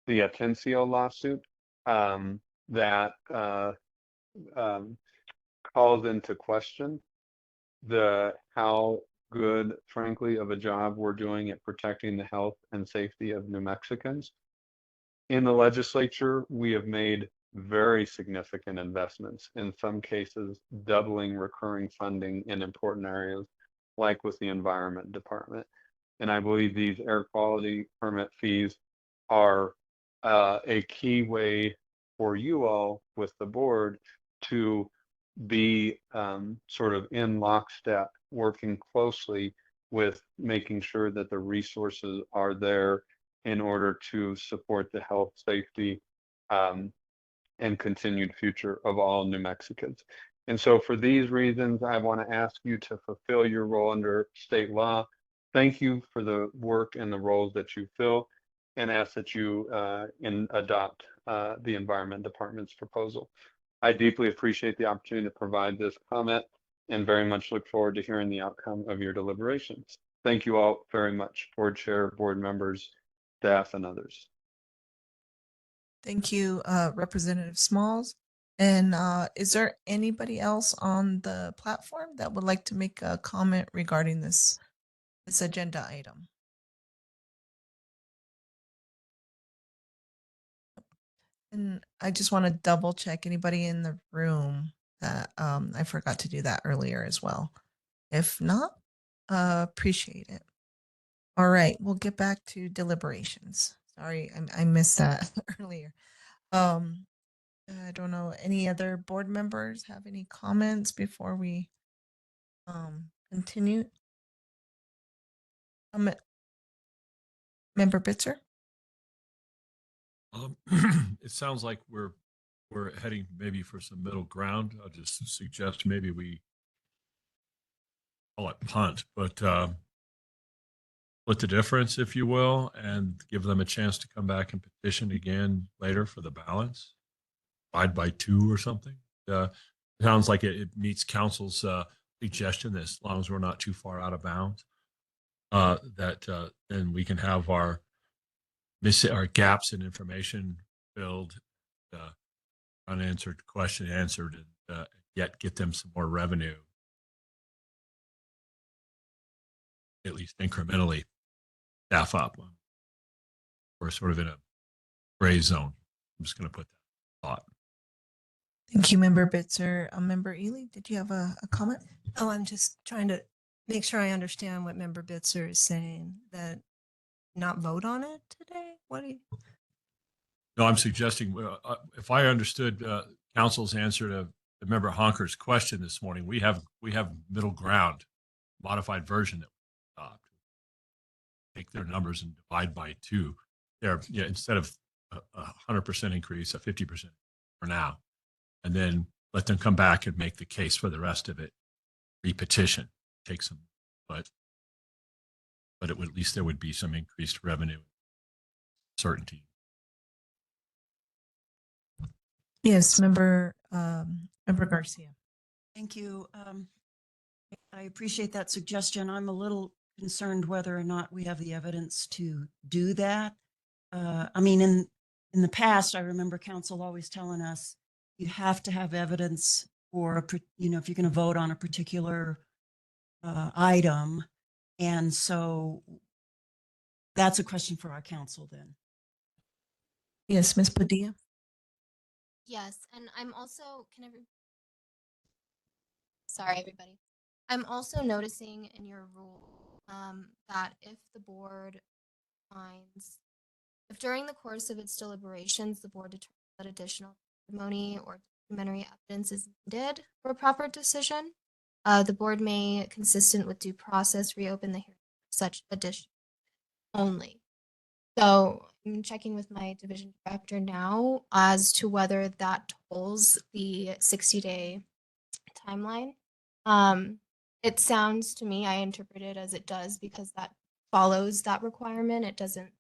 [SPEAKER 15] the Atencio lawsuit that calls into question how good, frankly, of a job we're doing at protecting the health and safety of New Mexicans. In the legislature, we have made very significant investments, in some cases doubling recurring funding in important areas, like with the Environment Department. And I believe these air quality permit fees are a key way for you all with the board to be sort of in lockstep, working closely with making sure that the resources are there in order to support the health, safety, and continued future of all New Mexicans. And so for these reasons, I want to ask you to fulfill your role under state law thank you for the work and the roles that you fill, and ask that you adopt the Environment Department's proposal. I deeply appreciate the opportunity to provide this comment and very much look forward to hearing the outcome of your deliberations. Thank you all very much, board chair, board members, staff, and others.
[SPEAKER 1] Thank you, Representative Smalls. And is there anybody else on the platform that would like to make a comment regarding this agenda item? And I just want to double check anybody in the room that I forgot to do that earlier as well. If not, appreciate it. All right, we'll get back to deliberations. Sorry, I missed that earlier. I don't know. Any other board members have any comments before we continue? Member Bitzer?
[SPEAKER 16] It sounds like we're heading maybe for some middle ground. I'll just suggest maybe we call it punt, but split the difference, if you will, and give them a chance to come back and petition again later for the balance. Divide by 2 or something. Sounds like it meets council's suggestion that as long as we're not too far out of bounds, that then we can have our gaps in information filled, unanswered question answered, and yet get them some more revenue, at least incrementally staff up. We're sort of in a gray zone. I'm just going to put that thought.
[SPEAKER 1] Thank you, Member Bitzer. Member Ely, did you have a comment?
[SPEAKER 3] Oh, I'm just trying to make sure I understand what Member Bitzer is saying, that not vote on it today? What do you?
[SPEAKER 16] No, I'm suggesting, if I understood council's answer to Member Honker's question this morning, we have middle ground, modified version that we adopt. Take their numbers and divide by 2. They're instead of a 100% increase, a 50% for now, and then let them come back and make the case for the rest of it. Repetition, take some, but it would, at least there would be some increased revenue certainty.
[SPEAKER 1] Yes, Member Garcia.
[SPEAKER 14] Thank you. I appreciate that suggestion. I'm a little concerned whether or not we have the evidence to do that. I mean, in the past, I remember council always telling us you have to have evidence for, if you're going to vote on a particular item. And so that's a question for our council then.
[SPEAKER 1] Yes, Ms. Padilla.
[SPEAKER 13] Yes, and I'm also, sorry, everybody. I'm also noticing in your rule that if the board finds, if during the course of its deliberations, the board determines that additional testimony or documentary evidence is needed for a proper decision, the board may, consistent with due process, reopen the hearing for such addition only. So I'm checking with my division director now as to whether that tolls the 60-day timeline. It sounds to me, I interpret it as it does because that follows that requirement. It doesn't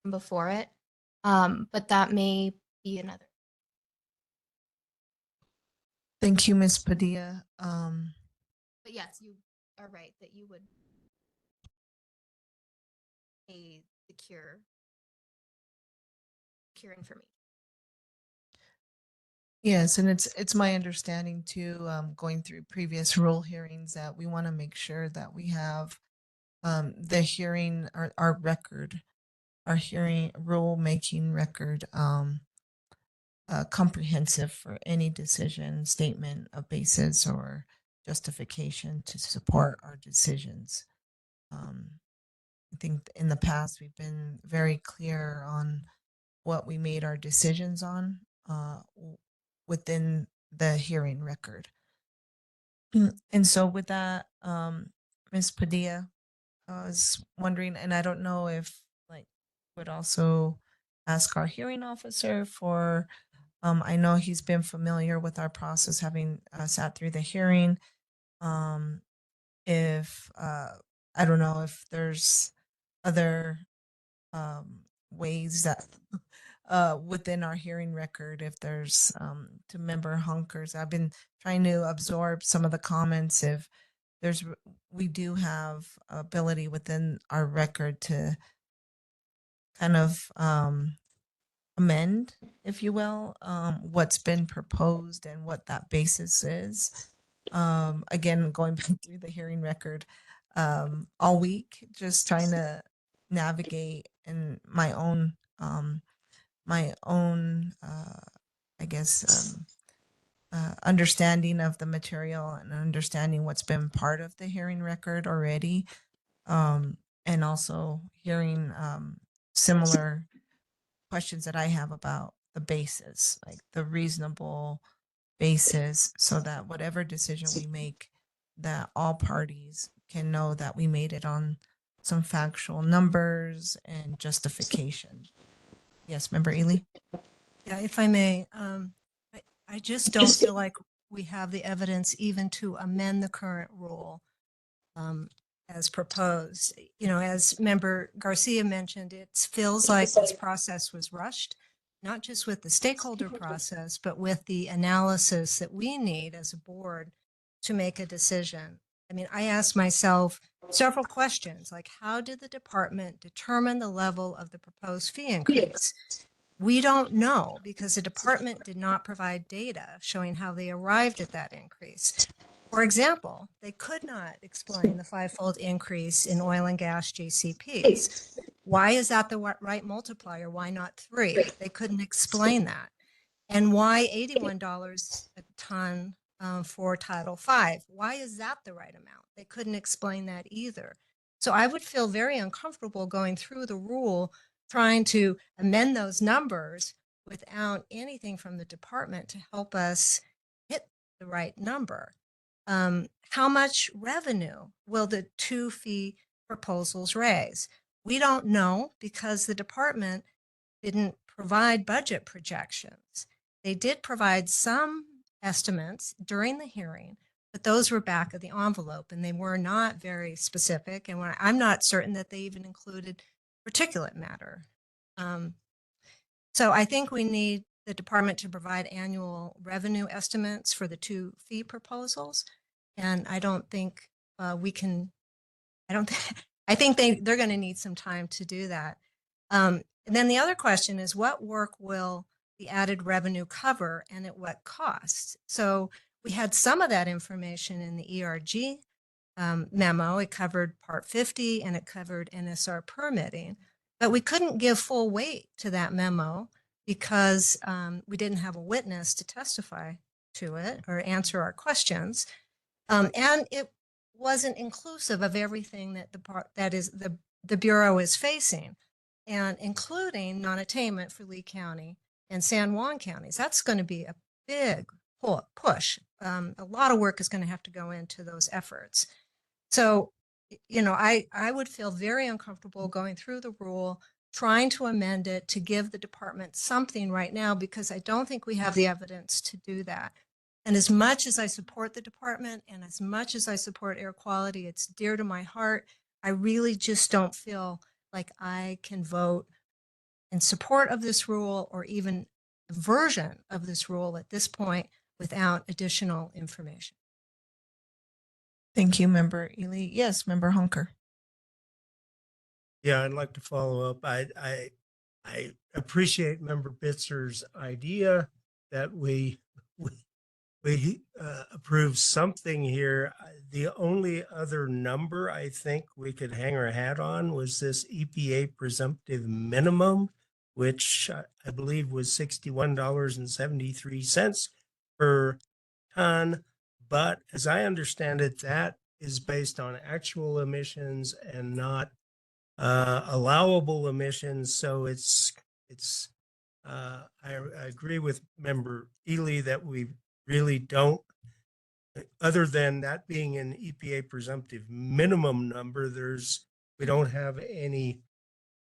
[SPEAKER 13] come before it. But that may be another.
[SPEAKER 1] Thank you, Ms. Padilla.
[SPEAKER 13] But yes, you are right that you would a secure information.
[SPEAKER 1] Yes, and it's my understanding too, going through previous rule hearings, that we want to make sure that we have the hearing, our record, our hearing rule-making record comprehensive for any decision, statement of basis, or justification to support our decisions. I think in the past we've been very clear on what we made our decisions on within the hearing record. And so with that, Ms. Padilla, I was wondering, and I don't know if would also ask our hearing officer for, I know he's been familiar with our process, having sat through the hearing. If I don't know if there's other ways that within our hearing record, if there's to member Hunkers, I've been trying to absorb some of the comments. If there's, we do have ability within our record to kind of amend, if you will, what's been proposed and what that basis is. Again, going back through the hearing record all week, just trying to navigate in my own, I guess, understanding of the material and understanding what's been part of the hearing record already, and also hearing similar questions that I have about the basis, like the reasonable basis, so that whatever decision we make, that all parties can know that we made it on some factual numbers and justification. Yes, Member Ely?
[SPEAKER 3] Yeah, if I may, I just don't feel like we have the evidence even to amend the current rule as proposed. You know, as Member Garcia mentioned, it feels like this process was rushed, not just with the stakeholder process, but with the analysis that we need as a board to make a decision. I mean, I asked myself several questions, like how did the department determine the level of the proposed fee increase? We don't know because the department did not provide data showing how they arrived at that increase. For example, they could not explain the fivefold increase in oil and gas GCPs. Why is that the right multiplier? Why not 3? They couldn't explain that. And why $81 a ton for Title V? Why is that the right amount? They couldn't explain that either. So I would feel very uncomfortable going through the rule, trying to amend those numbers without anything from the department to help us hit the right number. How much revenue will the 2 fee proposals raise? We don't know because the department didn't provide budget projections. They did provide some estimates during the hearing, but those were back of the envelope and they were not very specific. And I'm not certain that they even included particulate matter. So I think we need the department to provide annual revenue estimates for the 2 fee proposals. And I don't think we can, I think they're going to need some time to do that. And then the other question is, what work will the added revenue cover and at what cost? So we had some of that information in the ERG memo. It covered Part 50 and it covered NSR permitting, but we couldn't give full weight to that memo because we didn't have a witness to testify to it or answer our questions. And it wasn't inclusive of everything that the Bureau is facing, and including non-attainment for Lee County and San Juan counties. That's going to be a big push. A lot of work is going to have to go into those efforts. So, you know, I would feel very uncomfortable going through the rule, trying to amend it to give the department something right now, because I don't think we have the evidence to do that. And as much as I support the department and as much as I support air quality, it's dear to my heart. I really just don't feel like I can vote in support of this rule or even a version of this rule at this point without additional information.
[SPEAKER 1] Thank you, Member Ely. Yes, Member Hunker.
[SPEAKER 4] Yeah, I'd like to follow up. I appreciate Member Bitzer's idea that we approve something here. The only other number I think we could hang our hat on was this EPA presumptive minimum, which I believe was $61.73 per ton. But as I understand it, that is based on actual emissions and not allowable emissions. So I agree with Member Ely that we really don't, other than that being an EPA presumptive minimum number, we don't have any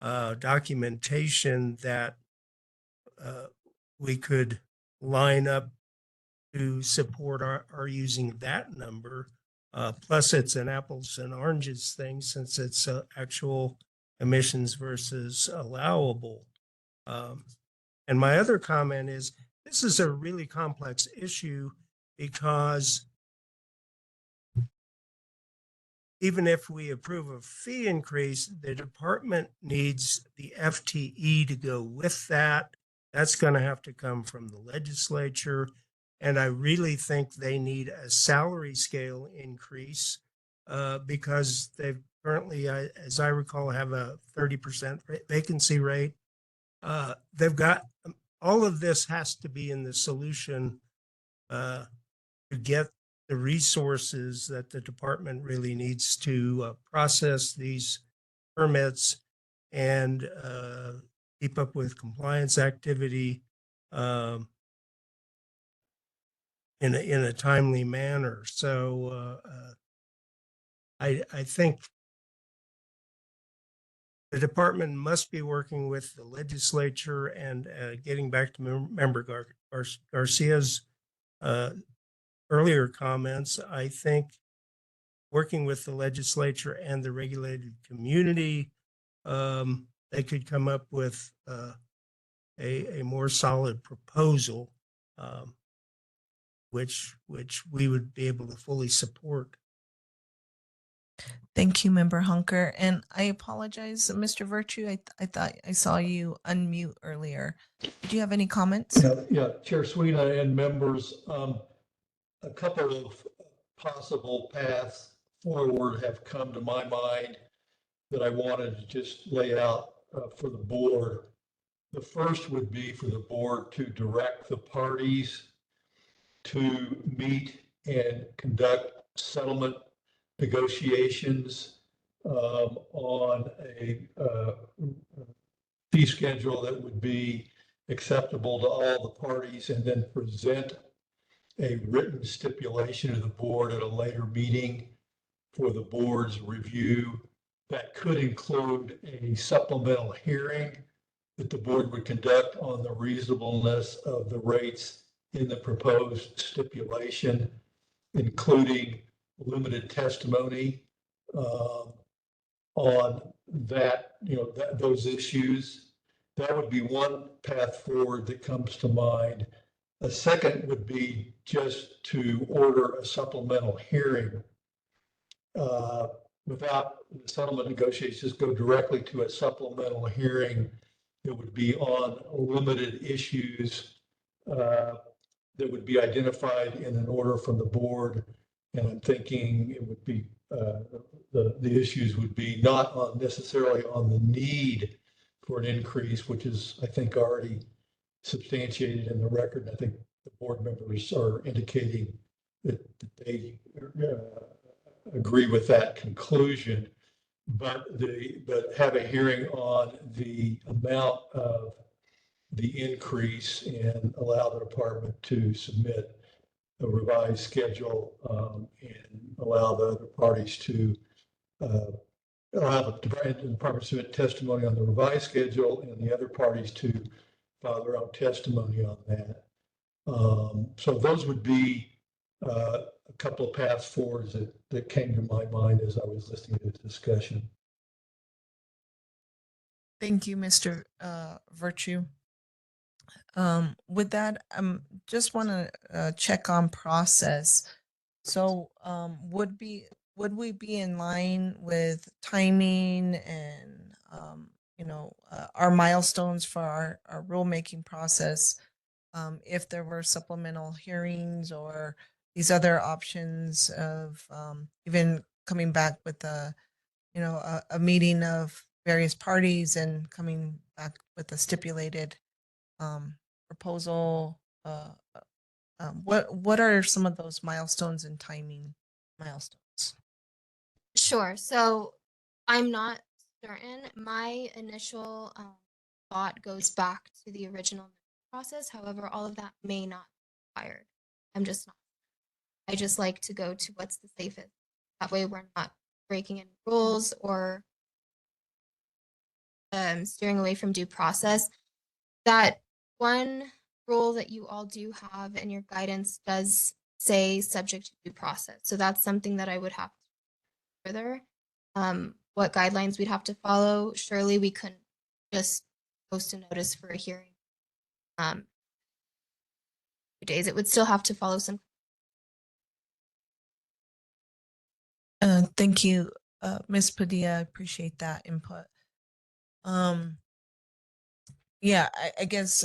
[SPEAKER 4] documentation that we could line up to support our using that number. Plus, it's an apples and oranges thing since it's actual emissions versus allowable. And my other comment is this is a really complex issue because even if we approve a fee increase, the department needs the FTE to go with that. That's going to have to come from the legislature. And I really think they need a salary scale increase because they've currently, as I recall, have a 30% vacancy rate. They've got all of this has to be in the solution to get the resources that the department really needs to process these permits and keep up with compliance activity in a timely manner. So I think the department must be working with the legislature and getting back to Member Garcia's earlier comments. I think working with the legislature and the regulated community, they could come up with a more solid proposal, which we would be able to fully support.
[SPEAKER 1] Thank you, Member Hunker. And I apologize, Mr. Virtue. I thought I saw you unmute earlier. Did you have any comments?
[SPEAKER 12] Yeah, Chair Sweeney and members, a couple of possible paths forward have come to my mind that I wanted to just lay out for the board. The first would be for the board to direct the parties to meet and conduct settlement negotiations on a fee schedule that would be acceptable to all the parties, and then present a written stipulation to the board at a later meeting for the board's review. That could include a supplemental hearing that the board would conduct on the reasonableness of the rates in the proposed stipulation, including limited testimony on that, those issues. That would be one path forward that comes to mind. A second would be just to order a supplemental hearing without the settlement negotiations, just go directly to a supplemental hearing that would be on limited issues that would be identified in an order from the board. And I'm thinking it would be, the issues would be not on necessarily on the need for an increase, which is, I think, already substantiated in the record. And I think the board members are indicating that they agree with that conclusion, but have a hearing on the amount of the increase and allow the department to submit a revised schedule and allow the other parties to allow the department to submit testimony on the revised schedule and the other parties to file their own testimony on that. So those would be a couple of paths forwards that came to my mind as I was listening to the discussion.
[SPEAKER 1] Thank you, Mr. Virtue. With that, just want to check on process. So would we be in line with timing and our milestones for our rulemaking process if there were supplemental hearings or these other options of even coming back with a meeting of various parties and coming back with a stipulated proposal? What are some of those milestones and timing milestones?
[SPEAKER 13] Sure. So I'm not certain. My initial thought goes back to the original process. However, all of that may not be required. I'm just not. I just like to go to what's the safest. That way we're not breaking any rules or steering away from due process. That one rule that you all do have and your guidance does say subject to due process. So that's something that I would have to further. What guidelines we'd have to follow. Surely we couldn't just post a notice for a hearing. 2 days. It would still have to follow some.
[SPEAKER 1] Thank you, Ms. Padilla. I appreciate that input. Yeah, I guess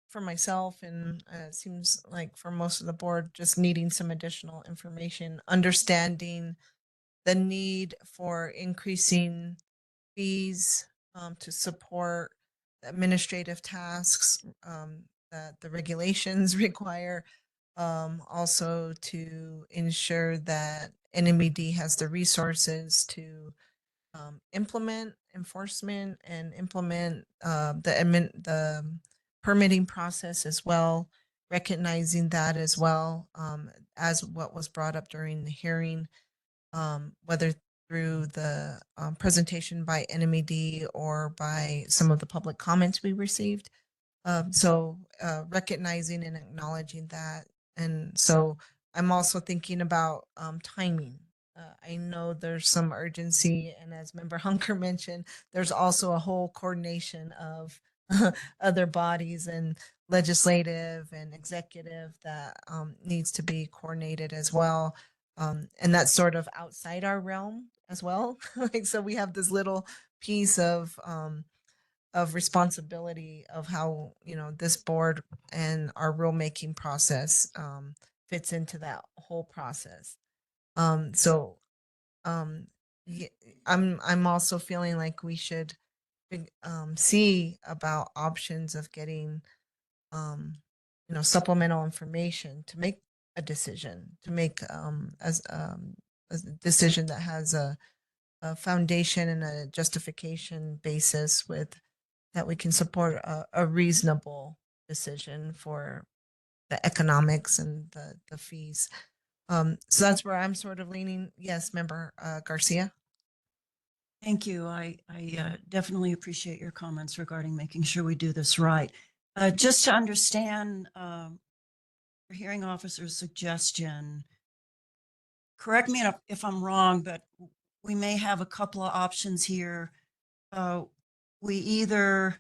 [SPEAKER 1] for myself, and it seems like for most of the board, just needing some additional information, understanding the need for increasing fees to support the administrative tasks that the regulations require, also to ensure that NMED has the resources to implement enforcement and implement the permitting process as well, recognizing that as well, as what was brought up during the hearing, whether through the presentation by NMED or by some of the public comments we received. So recognizing and acknowledging that. And so I'm also thinking about timing. I know there's some urgency, and as Member Hunker mentioned, there's also a whole coordination of other bodies and legislative and executive that needs to be coordinated as well. And that's sort of outside our realm as well. Like, so we have this little piece of responsibility of how, you know, this board and our rulemaking process fits into that whole process. So yeah, I'm also feeling like we should see about options of getting you know, supplemental information to make a decision, to make as a decision that has a foundation and a justification basis with that we can support a reasonable decision for the economics and the fees. So that's where I'm sort of leaning. Yes, Member Garcia.
[SPEAKER 14] Thank you. I definitely appreciate your comments regarding making sure we do this right. Just to understand your hearing officer's suggestion, correct me if I'm wrong, but we may have a couple of options here. We either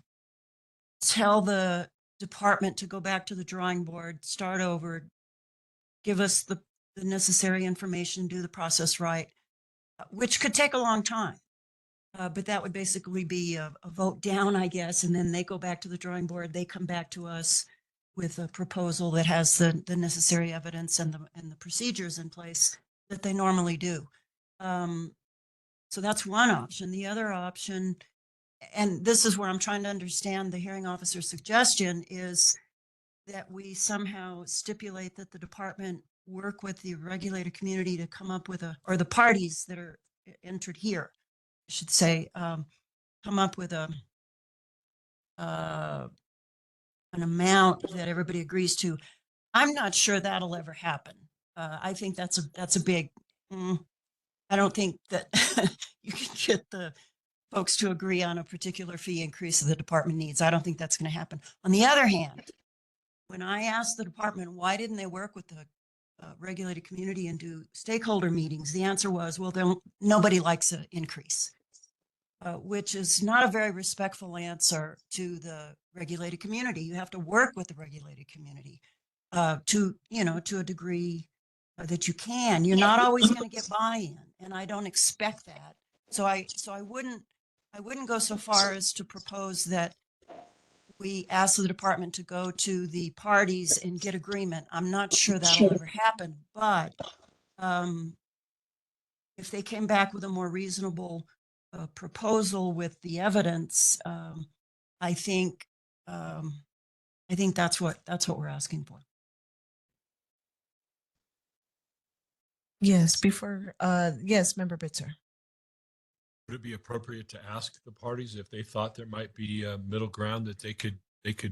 [SPEAKER 14] tell the department to go back to the drawing board, start over, give us the necessary information, do the process right, which could take a long time. But that would basically be a vote down, I guess, and then they go back to the drawing board. They come back to us with a proposal that has the necessary evidence and the procedures in place that they normally do. So that's one option. The other option, and this is where I'm trying to understand the hearing officer's suggestion, is that we somehow stipulate that the department work with the regulated community to come up with or the parties that are entered here, I should say, come up with an amount that everybody agrees to. I'm not sure that'll ever happen. I think that's a big. I don't think that you can get the folks to agree on a particular fee increase that the department needs. I don't think that's going to happen. On the other hand, when I asked the department why didn't they work with the regulated community and do stakeholder meetings, the answer was, well, nobody likes an increase. Which is not a very respectful answer to the regulated community. You have to work with the regulated community to a degree that you can. You're not always going to get buy-in, and I don't expect that. So I wouldn't go so far as to propose that we ask the department to go to the parties and get agreement. I'm not sure that'll ever happen, but if they came back with a more reasonable proposal with the evidence, I think that's what we're asking for.
[SPEAKER 1] Yes, before yes, Member Bitzer.
[SPEAKER 16] Would it be appropriate to ask the parties if they thought there might be a middle ground that they could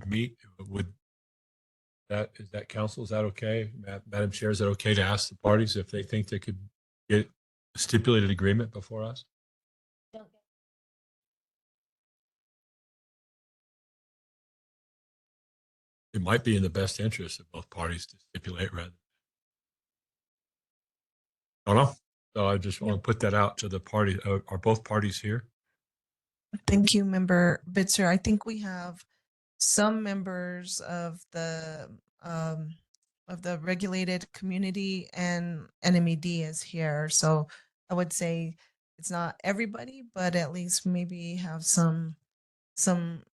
[SPEAKER 16] meet? Is that council? Is that okay? Madam Chair, is that okay to ask the parties if they think they could get a stipulated agreement before us? It might be in the best interest of both parties to stipulate rather Oh no. So I just want to put that out to the party. Are both parties here?
[SPEAKER 1] Thank you, Member Bitzer. I think we have some members um, of the regulated community, and NMED is here. So I would say it's not everybody, but at least maybe have some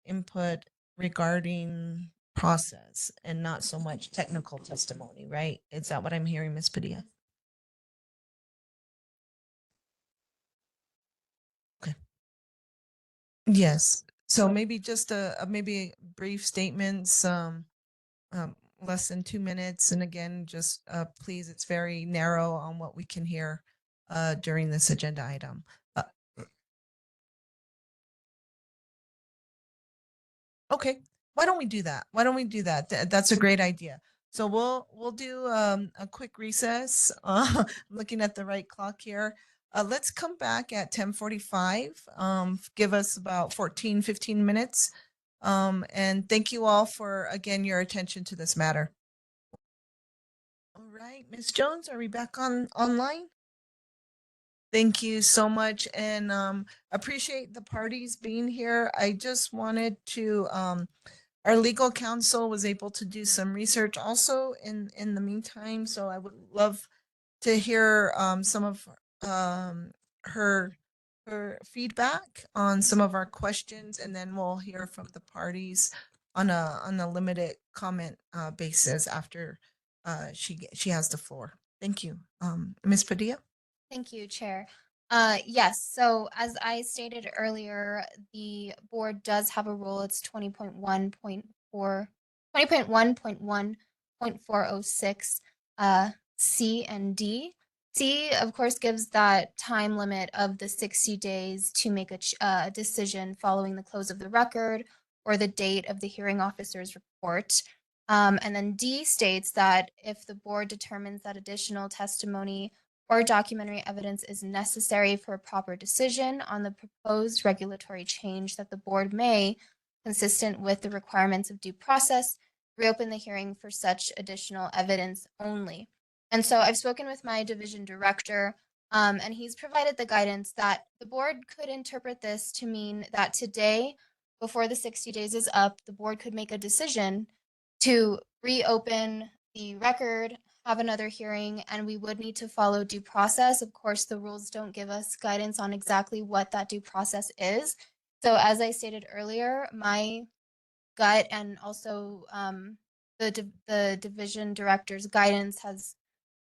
[SPEAKER 1] input regarding process and not so much technical testimony, right? Is that what I'm hearing, Ms. Padilla? Okay. Yes. So maybe just maybe brief statements, um, less than 2 minutes. And again, just please, it's very narrow on what we can hear during this agenda item. Okay, why don't we do that? Why don't we do that? That's a great idea. So we'll do a quick recess. I'm looking at the right clock here. Let's come back at 10:45. Give us about 15 minutes. And thank you all for, again, your attention to this matter. All right, Ms. Jones, are we back online? Thank you so much, and appreciate the parties being here. I just wanted to our legal counsel was able to do some research also in the meantime, so I would love to hear some of um, her feedback on some of our questions, and then we'll hear from the parties on a limited comment basis after she has the floor. Thank you, Ms. Padilla.
[SPEAKER 13] Thank you, Chair. Yes, so as I stated earlier, the board does have a rule. It's 20.1.1.406 C and D. C, of course, gives that time limit of the 60 days to make a decision following the close of the record or the date of the hearing officer's report. And then D states that if the board determines that additional testimony or documentary evidence is necessary for a proper decision on the proposed regulatory change, that the board may, consistent with the requirements of due process, reopen the hearing for such additional evidence only. And so I've spoken with my division director, and he's provided the guidance that the board could interpret this to mean that today, before the 60 days is up, the board could make a decision to reopen the record, have another hearing, and we would need to follow due process. Of course, the rules don't give us guidance on exactly what that due process is. So as I stated earlier, my gut and also the division director's guidance has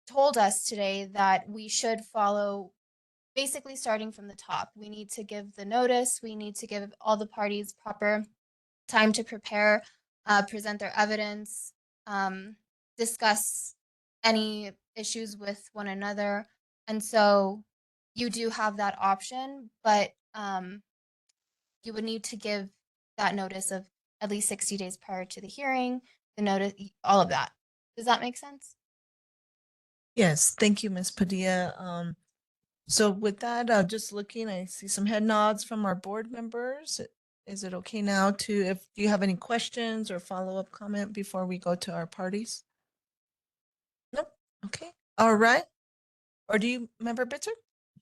[SPEAKER 13] told us today that we should follow basically starting from the top. We need to give the notice. We need to give all the parties proper time to prepare, present their evidence, discuss any issues with one another. And so you do have that option, but you would need to give that notice of at least 60 days prior to the hearing, the notice, all of that. Does that make sense?
[SPEAKER 1] Yes, thank you, Ms. Padilla. So with that, just looking, I see some head nods from our board members. Is it okay now do you have any questions or follow-up comment before we go to our parties? Nope. Okay. All right. Or do you, Member Bitzer?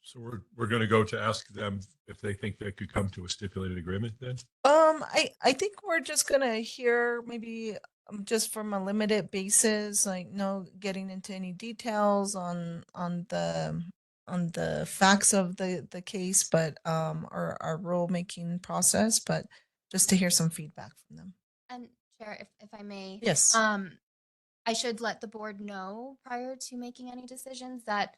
[SPEAKER 16] So we're going to go to ask them if they think they could come to a stipulated agreement then?
[SPEAKER 1] I think we're just gonna hear maybe just from a limited basis, like no getting into any details on the facts of the case, but our rule making process, but just to hear some feedback from them.
[SPEAKER 13] And Chair, if I may,
[SPEAKER 1] Yes.
[SPEAKER 13] I should let the board know prior to making any decisions that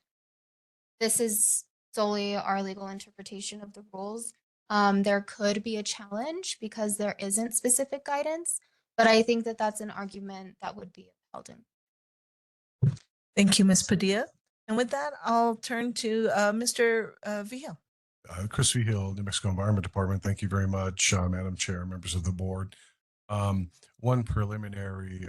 [SPEAKER 13] this is solely our legal interpretation of the rules. There could be a challenge because there isn't specific guidance, but I think that that's an argument that would be upheld in.
[SPEAKER 1] Thank you, Ms. Padilla. And with that, I'll turn to Mr. Villa.
[SPEAKER 9] Chris Hill, New Mexico Environment Department. Thank you very much, Madam Chair, members of the board. One preliminary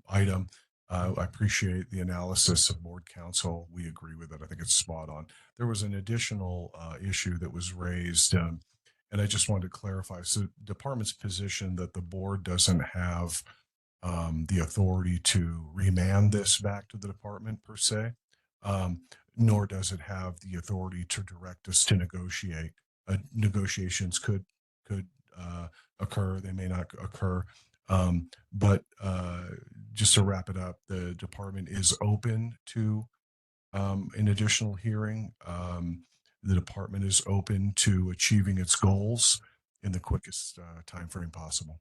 [SPEAKER 9] item. I appreciate the analysis of board counsel. We agree with it. I think it's spot on. There was an additional issue that was raised, and I just wanted to clarify. So department's position that the board doesn't have the authority to remand this back to the department per se. nor does it have the authority to direct us to negotiate. Negotiations could occur, they may not occur. But just to wrap it up, the department is open to an additional hearing. The department is open to achieving its goals in the quickest time frame possible.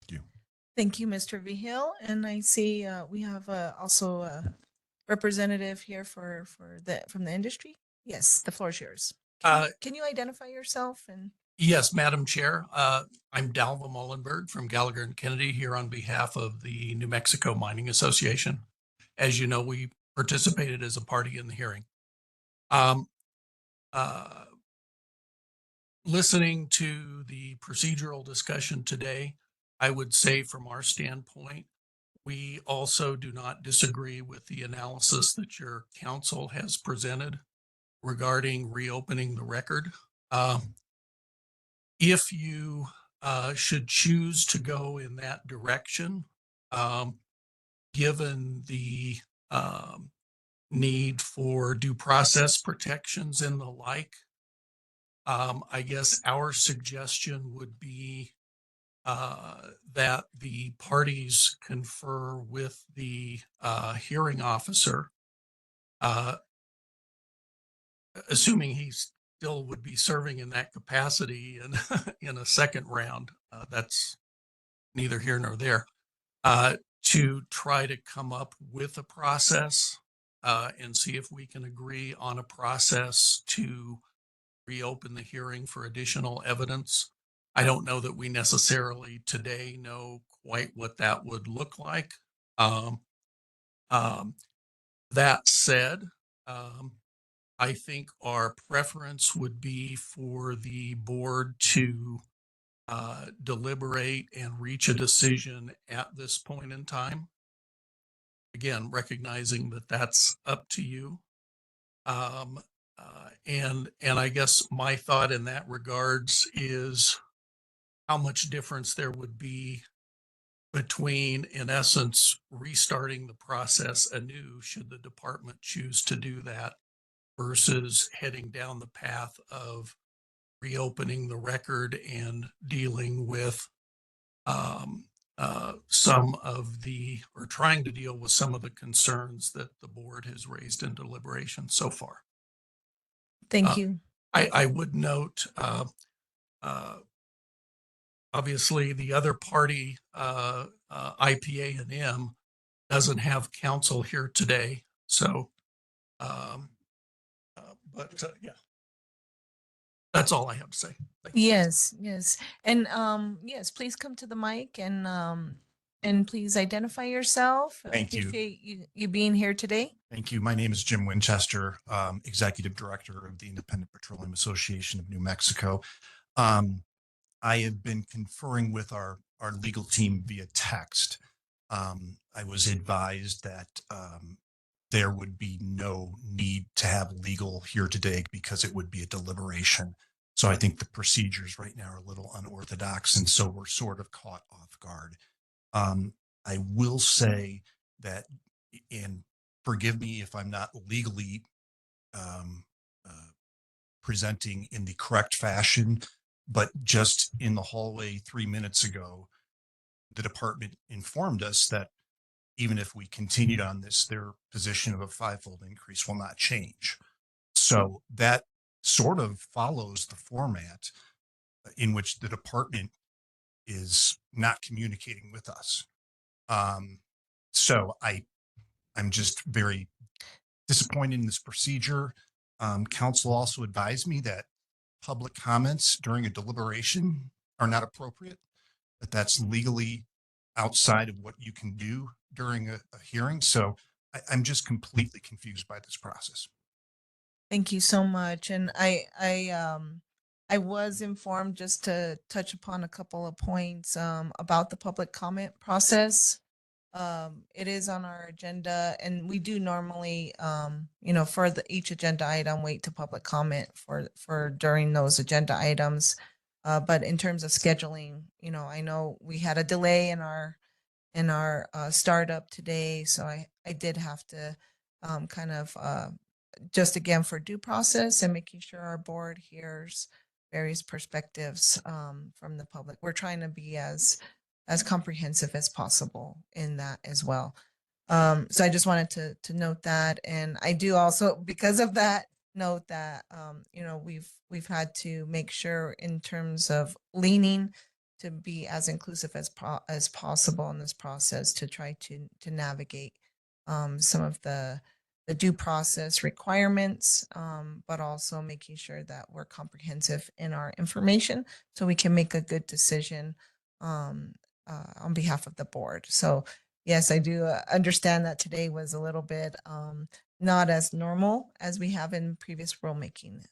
[SPEAKER 9] Thank you.
[SPEAKER 1] Thank you, Mr. Vigil. And I see we have also a representative here from the industry. Yes, the floor is yours. Can you identify yourself? And
[SPEAKER 17] Yes, Madam Chair. I'm Dalva Mullenberg from Gallagher and Kennedy here on behalf of the New Mexico Mining Association. As you know, we participated as a party in the hearing. Listening to the procedural discussion today, I would say from our standpoint, we also do not disagree with the analysis that your council has presented regarding reopening the record. If you should choose to go in that direction, given the need for due process protections and the like, I guess our suggestion would be that the parties confer with the hearing officer, assuming he still would be serving in that capacity and in a second round. That's neither here nor there. To try to come up with a process and see if we can agree on a process to reopen the hearing for additional evidence. I don't know that we necessarily today know quite what that would look like. That said, I think our preference would be for the board to deliberate and reach a decision at this point in time. Again, recognizing that that's up to you. And I guess my thought in that regards is how much difference there would be between, in essence, restarting the process anew should the department choose to do that versus heading down the path of reopening the record and dealing with some of the, or trying to deal with some of the concerns that the board has raised in deliberation so far.
[SPEAKER 1] thank you.
[SPEAKER 17] I would note, obviously, the other party, IPA&M, doesn't have counsel here today. So, yeah, that's all I have to say. Thank you.
[SPEAKER 1] Yes, yes. And yes, please come to the mic and please identify yourself.
[SPEAKER 18] Thank you.
[SPEAKER 1] Appreciate you being here today.
[SPEAKER 18] Thank you. My name is Jim Winchester, Executive Director of the Independent Petroleum Association of New Mexico. I have been conferring with our legal team via text. I was advised that there would be no need to have legal here today because it would be a deliberation. So I think the procedures right now are a little unorthodox, and so we're sort of caught off guard. I will say that, and forgive me if I'm not legally presenting in the correct fashion, but just in the hallway 3 minutes ago, the department informed us that even if we continued on this, their position of a 5-fold increase will not change. So that sort of follows the format in which the department is not communicating with us. So I'm just very disappointed in this procedure. Council also advised me that public comments during a deliberation are not appropriate, that that's legally outside of what you can do during a hearing. So I'm just completely confused by this process.
[SPEAKER 1] Thank you so much. And I was informed, just to touch upon a couple of points about the public comment process. It is on our agenda, and we do normally, for each agenda item, wait to public comment for during those agenda items. But in terms of scheduling, I know we had a delay in our startup today, so I did have to kind of just again for due process and making sure our board hears various perspectives from the public. We're trying to be as comprehensive as possible in that as well. So I just wanted to note that, and I do also, because of that, note that you know, we've had to make sure in terms of leaning to be as inclusive as possible in this process to try to navigate some of the due process requirements, but also making sure that we're comprehensive in our information so we can make a good decision on behalf of the board. So yes, I do understand that today was a little bit not as normal as we have in previous rulemaking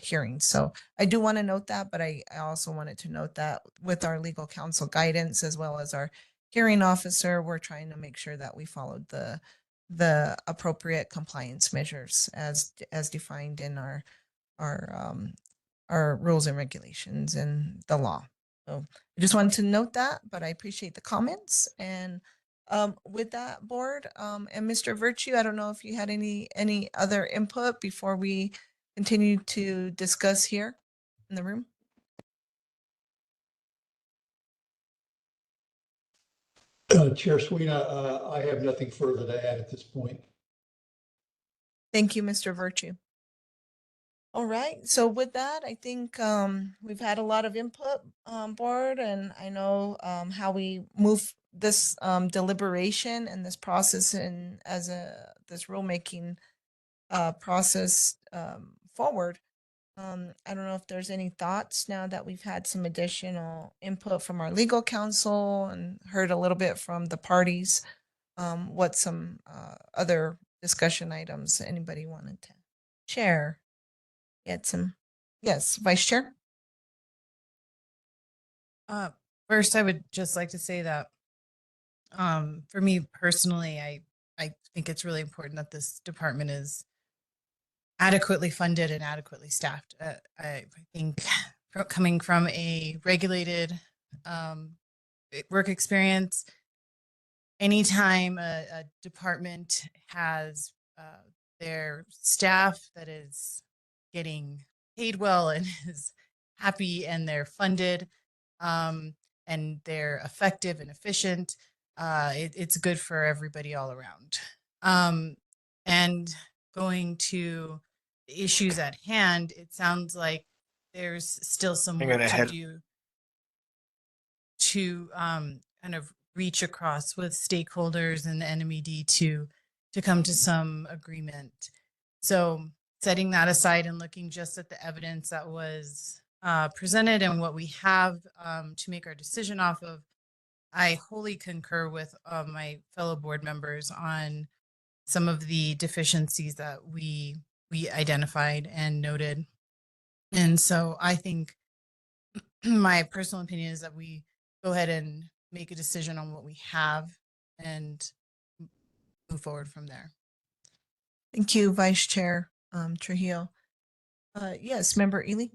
[SPEAKER 1] hearings. So I do want to note that, but I also wanted to note that with our legal counsel guidance as well as our hearing officer, we're trying to make sure that we followed the appropriate compliance measures as defined in our rules and regulations and the law. So I just wanted to note that, but I appreciate the comments. And with that, board, and Mr. Virtue, I don't know if you had any other input before we continue to discuss here in the room.
[SPEAKER 12] Chair Sweeney, I have nothing further to add at this point.
[SPEAKER 1] Thank you, Mr. Virtue. All right, so with that, I think we've had a lot of input on board, and I know how we move this deliberation and this process and as this rulemaking process forward. I don't know if there's any thoughts now that we've had some additional input from our legal counsel and heard a little bit from the parties. What some other discussion items anybody wanted to share? Get some. Yes, Vice Chair.
[SPEAKER 5] First, I would just like to say that for me personally, I think it's really important that this department is adequately funded and adequately staffed. I think coming from a regulated work experience, anytime a department has their staff that is getting paid well and is happy and they're funded and they're effective and efficient, it's good for everybody all around. And going to the issues at hand, it sounds like there's still some work to do to kind of reach across with stakeholders and the NMED to come to some agreement. So setting that aside and looking just at the evidence that was presented and what we have to make our decision off of, I wholly concur with my fellow board members on some of the deficiencies that we identified and noted. And so I think my personal opinion is that we go ahead and make a decision on what we have and move forward from there.
[SPEAKER 1] Thank you, Vice Chair Trujillo. Yes, Member Ely.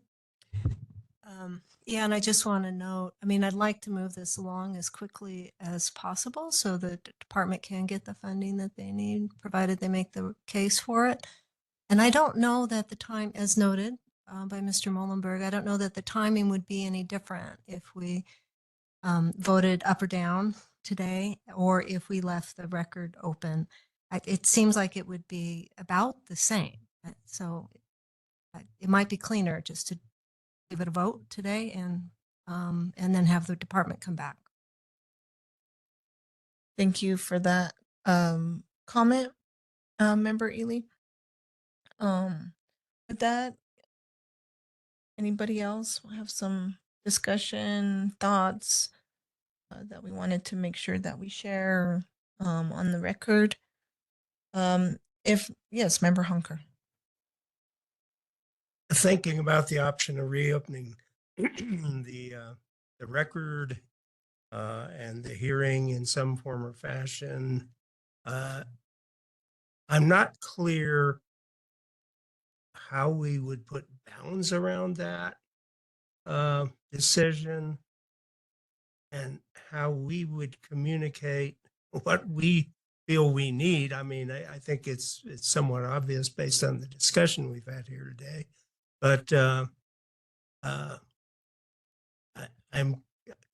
[SPEAKER 3] Yeah, and I just want to note, I mean, I'd like to move this along as quickly as possible so the department can get the funding that they need, provided they make the case for it. And I don't know that the time, as noted by Mr. Molenberg, I don't know that the timing would be any different if we voted up or down today, or if we left the record open. It seems like it would be about the same. So it might be cleaner just to give it a vote today and then have the department come back.
[SPEAKER 1] Thank you for that comment, Member Ely. With that, anybody else have some discussion, thoughts that we wanted to make sure that we share on the record? If yes, Member Hunker.
[SPEAKER 4] Thinking about the option of reopening the record and the hearing in some form or fashion, I'm not clear how we would put bounds around that decision and how we would communicate what we feel we need. I mean, I think it's somewhat obvious based on the discussion we've had here today, but I'm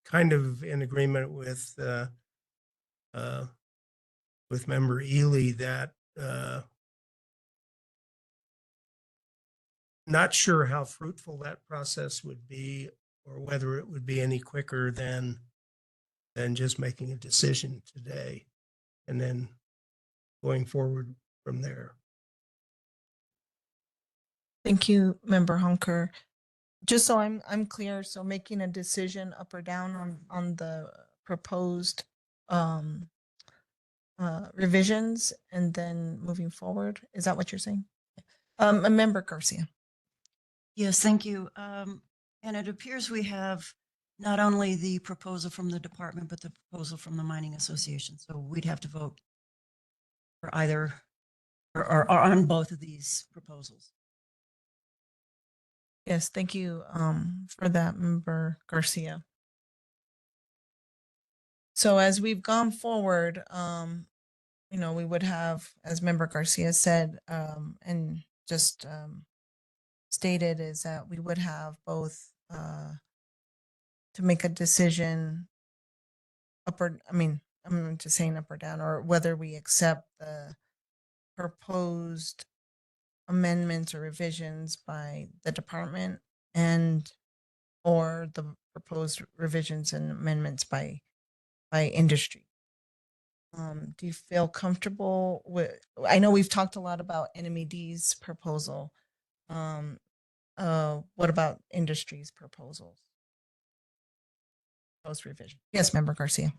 [SPEAKER 4] kind of in agreement with Member Ely that not sure how fruitful that process would be, or whether it would be any quicker than just making a decision today and then going forward from there.
[SPEAKER 1] Thank you, Member Hunker. Just so I'm clear, so making a decision up or down on the proposed revisions and then moving forward, is that what you're saying? Member Garcia.
[SPEAKER 14] Yes, thank you. And it appears we have not only the proposal from the department, but the proposal from the Mining Association. So we'd have to vote for either or on both of these proposals.
[SPEAKER 1] Yes, thank you for that, Member Garcia. So as we've gone forward, you know, we would have, as Member Garcia said, and just stated, is that we would have both to make a decision up or, I mean, I'm just saying up or down, or whether we accept the proposed amendments or revisions by the department and or the proposed revisions and amendments by industry. Do you feel comfortable with, I know we've talked a lot about NMED's proposal. What about industry's proposals? Post revision. Yes, Member Garcia.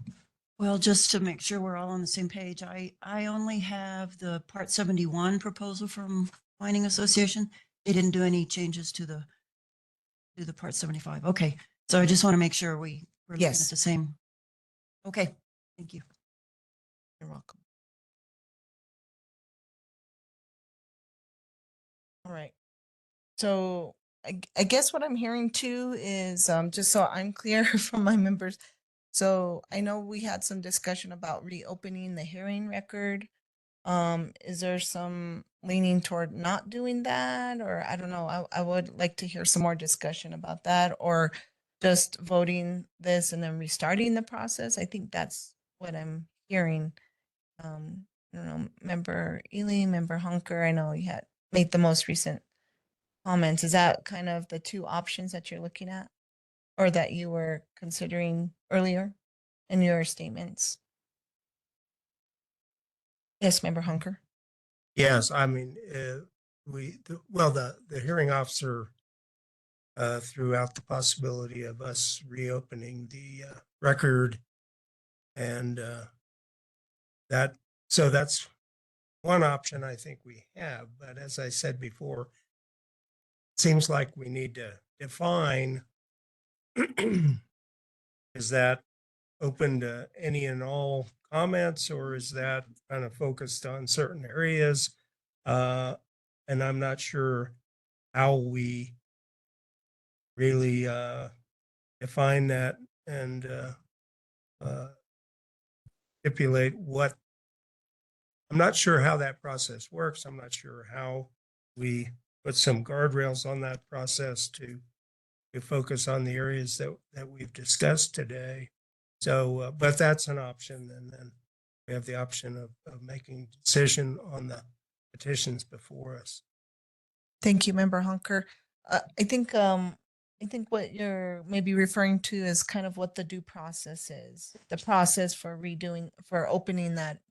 [SPEAKER 14] Well, just to make sure we're all on the same page, I only have the Part 71 proposal from Mining Association. They didn't do any changes to the Part 75. Okay, so I just want to make sure we're looking at the same. Okay, thank you.
[SPEAKER 1] You're welcome. All right. So I guess what I'm hearing too is just so I'm clear from my members. So I know we had some discussion about reopening the hearing record. Is there some leaning toward not doing that? Or I don't know. I would like to hear some more discussion about that, or just voting this and then restarting the process. I think that's what I'm hearing. I don't know, Member Ely, Member Hunker, I know you had made the most recent comments. Is that kind of the two options that you're looking at or that you were considering earlier in your statements? Yes, Member Hunker.
[SPEAKER 4] Yes, I mean, the hearing officer threw out the possibility of us reopening the record, and that's one option I think we have. But as I said before, it seems like we need to define, is that open to any and all comments, or is that kind of focused on certain areas? And I'm not sure how we really define that and stipulate what. I'm not sure how that process works. I'm not sure how we put some guardrails on that process to focus on the areas that we've discussed today. So, but that's an option. And then we have the option of making a decision on the petitions before us.
[SPEAKER 1] Thank you, Member Hunker. I think what you're maybe referring to is kind of what the due process is. The process for opening that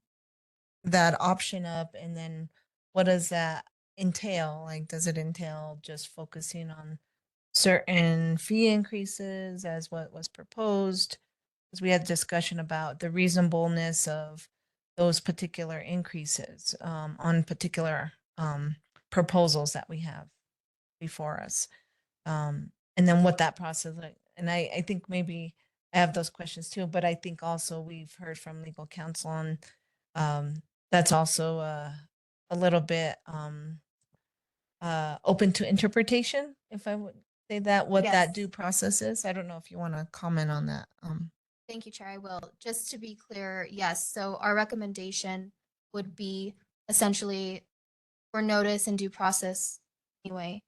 [SPEAKER 1] option up, and then what does that entail? Like, does it entail just focusing on certain fee increases as what was proposed? Because we had discussion about the reasonableness of those particular increases on particular proposals that we have before us. And then what that process like. And I think maybe I have those questions too, but I think also we've heard from legal counsel on that's also a little bit open to interpretation, if I would say that, what that due process is. I don't know if you want to comment on that.
[SPEAKER 13] Thank you, Chair. I will. Just to be clear, yes. So our recommendation would be essentially for notice and due process anyway.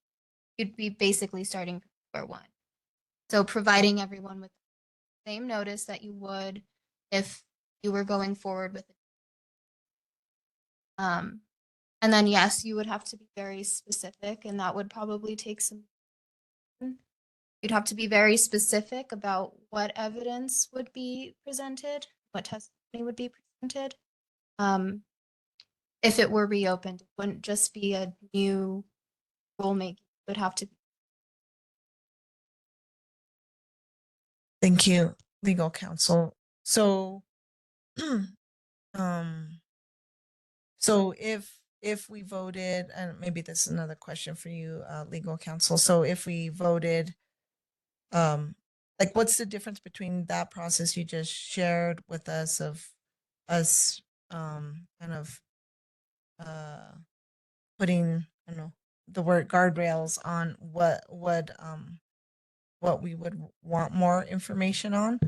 [SPEAKER 13] You'd be basically starting from square one. So providing everyone with the same notice that you would if you were going forward with it. And then yes, you would have to be very specific, and that would probably take some. You'd have to be very specific about what evidence would be presented, what testimony would be presented. If it were reopened, it wouldn't just be a new rulemaking. It would have to be.
[SPEAKER 1] Thank you, legal counsel. So, um, so if we voted, and maybe this is another question for you, legal counsel. So if we voted, like what's the difference between that process you just shared with us of us kind of putting, I don't know, the word guardrails on what we would want more information on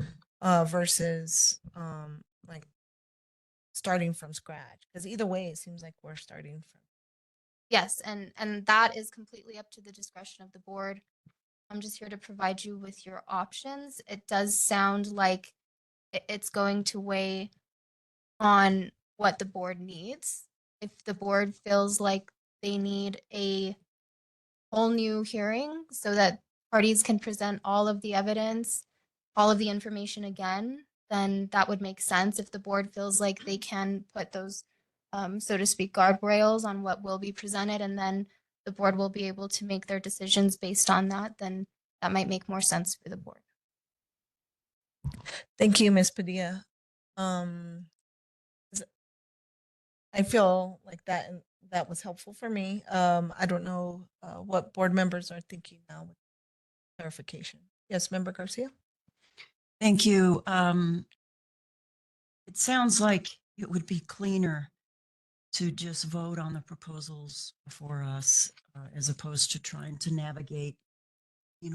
[SPEAKER 1] versus like starting from scratch, because either way it seems like we're starting from.
[SPEAKER 13] Yes, and that is completely up to the discretion of the board. I'm just here to provide you with your options. It does sound like it's going to weigh on what the board needs. If the board feels like they need a whole new hearing so that parties can present all of the evidence, all of the information again, then that would make sense. If the board feels like they can put those, so to speak, guardrails on what will be presented, and then the board will be able to make their decisions based on that, then that might make more sense for the board.
[SPEAKER 1] Thank you, Ms. Padilla. I feel like that was helpful for me. I don't know what board members are thinking now with clarification. Yes, Member Garcia.
[SPEAKER 14] Thank you. It sounds like it would be cleaner to just vote on the proposals before us, as opposed to trying to navigate,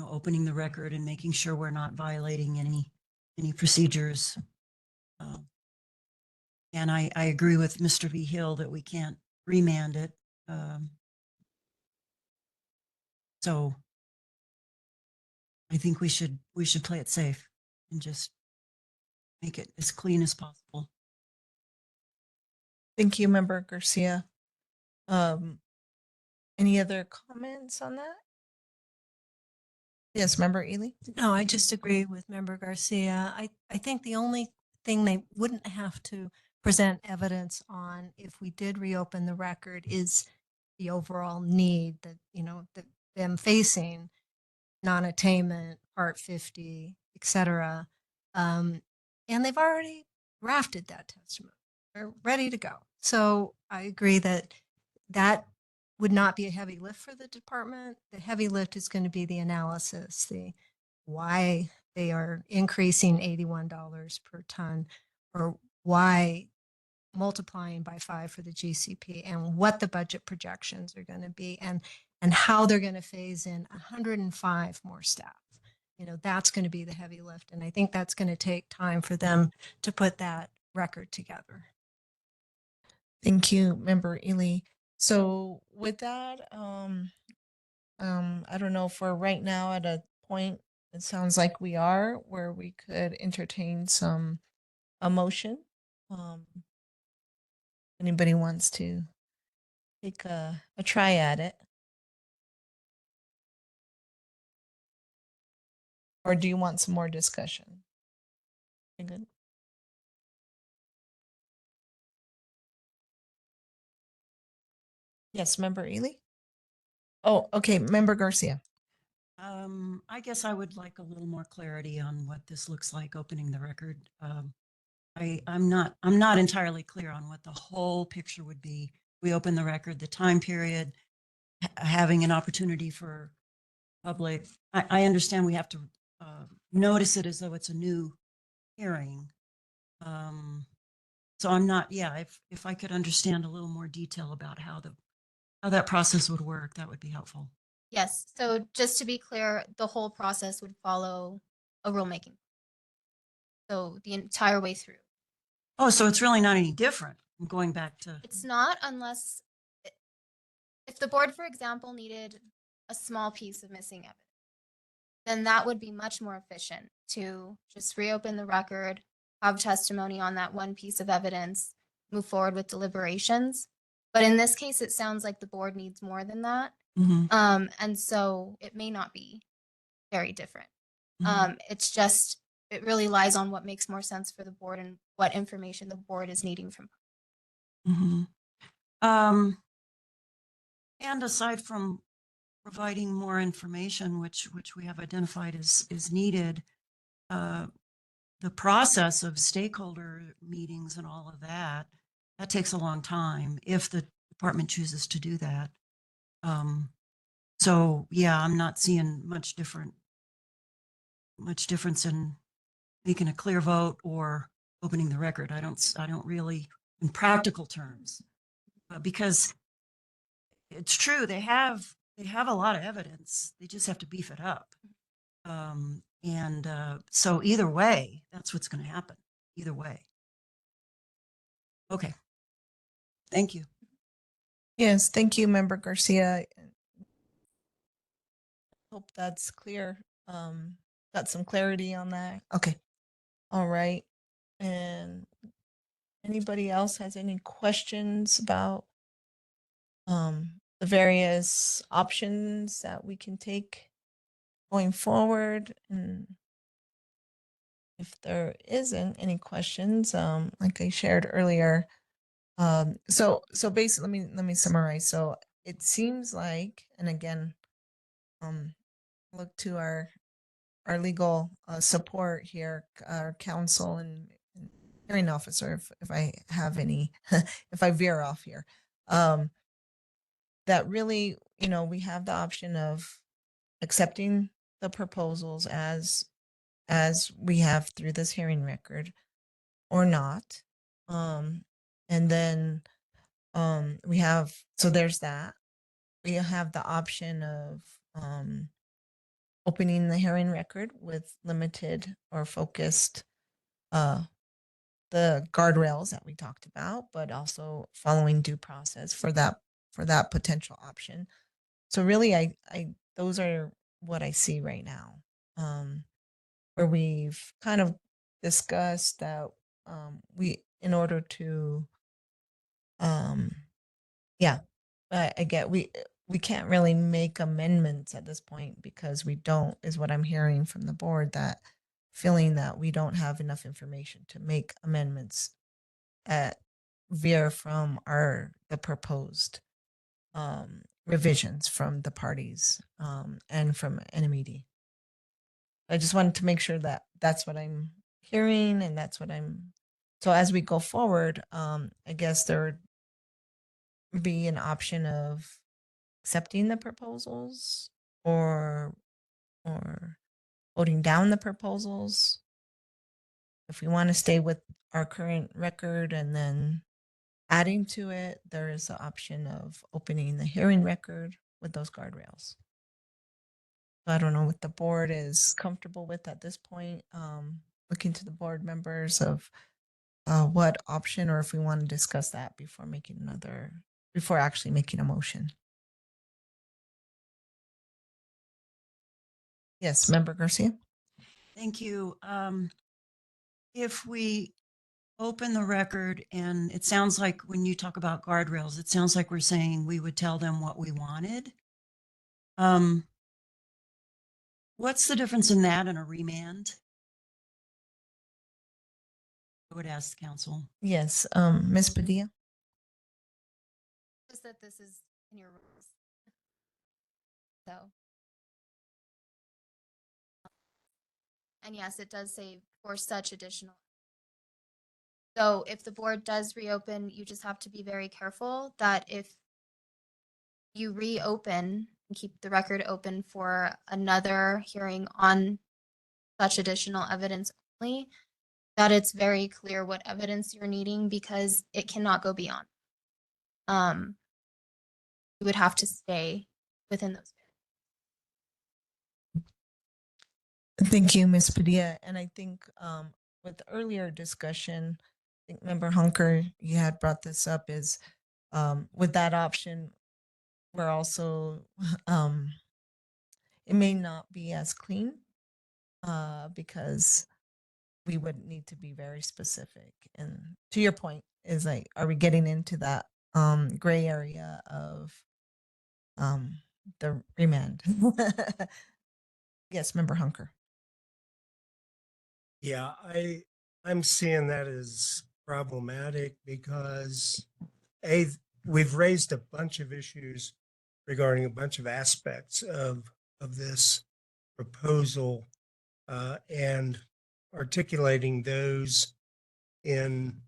[SPEAKER 14] opening the record and making sure we're not violating any procedures. And I agree with Mr. V. Hill that we can't remand it. So I think we should play it safe and just make it as clean as possible.
[SPEAKER 1] Thank you, Member Garcia. Any other comments on that? Yes, Member Ely.
[SPEAKER 3] No, I just agree with Member Garcia. I think the only thing they wouldn't have to present evidence on if we did reopen the record is the overall need that, that them facing non-attainment, Part 50, et cetera. And they've already drafted that testimony. They're ready to go. So I agree that that would not be a heavy lift for the department. The heavy lift is going to be the analysis, the why they are increasing $81 per ton, or why multiplying by 5 for the GCP, and what the budget projections are going to be, and how they're going to phase in 105 more staff. That's going to be the heavy lift. And I think that's going to take time for them to put that record together.
[SPEAKER 1] Thank you, Member Ely. So with that, I don't know if we're right now at a point, it sounds like we are, where we could entertain a motion. Anybody wants to take a try at it? Or do you want some more discussion? Okay, good. Yes, Member Ely? Oh, okay, Member Garcia.
[SPEAKER 14] I guess I would like a little more clarity on what this looks like opening the record. I'm not entirely clear on what the whole picture would be. We open the record, the time period, having an opportunity for public. I understand we have to notice it as though it's a new hearing. So I'm not, if I could understand a little more detail about how that process would work, that would be helpful.
[SPEAKER 13] Yes, so just to be clear, the whole process would follow a rulemaking. So the entire way through.
[SPEAKER 14] Oh, so it's really not any different. I'm going back to,
[SPEAKER 13] It's not unless if the board, for example, needed a small piece of missing evidence, then that would be much more efficient to just reopen the record, have testimony on that one piece of evidence, move forward with deliberations. But in this case, it sounds like the board needs more than that. And so it may not be very different. It's just, it really lies on what makes more sense for the board and what information the board is needing from.
[SPEAKER 14] and aside from providing more information, which we have identified is needed, the process of stakeholder meetings and all of that, that takes a long time if the department chooses to do that. So yeah, I'm not seeing much difference in making a clear vote or opening the record. I don't really, in practical terms, because it's true, they have a lot of evidence. They just have to beef it up. So either way, that's what's going to happen. Either way. Okay. Thank you.
[SPEAKER 1] Yes, thank you, Member Garcia. Hope that's clear. Got some clarity on that. Okay. All right. And anybody else has any questions about the various options that we can take going forward? And if there isn't any questions, like I shared earlier, so basically, let me summarize. So it seems like, and again, look to our legal support here, our counsel and hearing officer, if I have any, if I veer off here, that really, we have the option of accepting the proposals as we have through this hearing record or not. And then we have, so there's that. We have the option of opening the hearing record with limited or focused the guardrails that we talked about, but also following due process for that potential option. So really, I those are what I see right now, where we've kind of discussed that we, in order to, yeah, I get we can't really make amendments at this point because we don't, is what I'm hearing from the board, that feeling that we don't have enough information to make amendments at veer from the proposed revisions from the parties and from NMED. I just wanted to make sure that that's what I'm hearing and that's what so as we go forward, I guess there would be an option of accepting the proposals or voting down the proposals. If we want to stay with our current record and then adding to it, there is the option of opening the hearing record with those guardrails. I don't know what the board is comfortable with at this point. Looking to the board members of what option, or if we want to discuss that before actually making a motion. Yes, Member Garcia.
[SPEAKER 14] Thank you. If we open the record, and it sounds like when you talk about guardrails, it sounds like we're saying we would tell them what we wanted. What's the difference in that and a remand? I would ask the council.
[SPEAKER 1] Yes, Ms. Padilla.
[SPEAKER 13] Just that this is in your rules. So. And yes, it does say for such additional. So if the board does reopen, you just have to be very careful that if you reopen and keep the record open for another hearing on such additional evidence only, that it's very clear what evidence you're needing, because it cannot go beyond. You would have to stay within those.
[SPEAKER 1] Thank you, Ms. Padilla. And I think with earlier discussion, I think Member Hunker, you had brought this up, is with that option, we're also it may not be as clean because we would need to be very specific. And to your point, is like, are we getting into that gray area of the remand? Yes, Member Hunker.
[SPEAKER 4] Yeah, I'm seeing that as problematic because we've raised a bunch of issues regarding a bunch of aspects of this proposal and articulating those in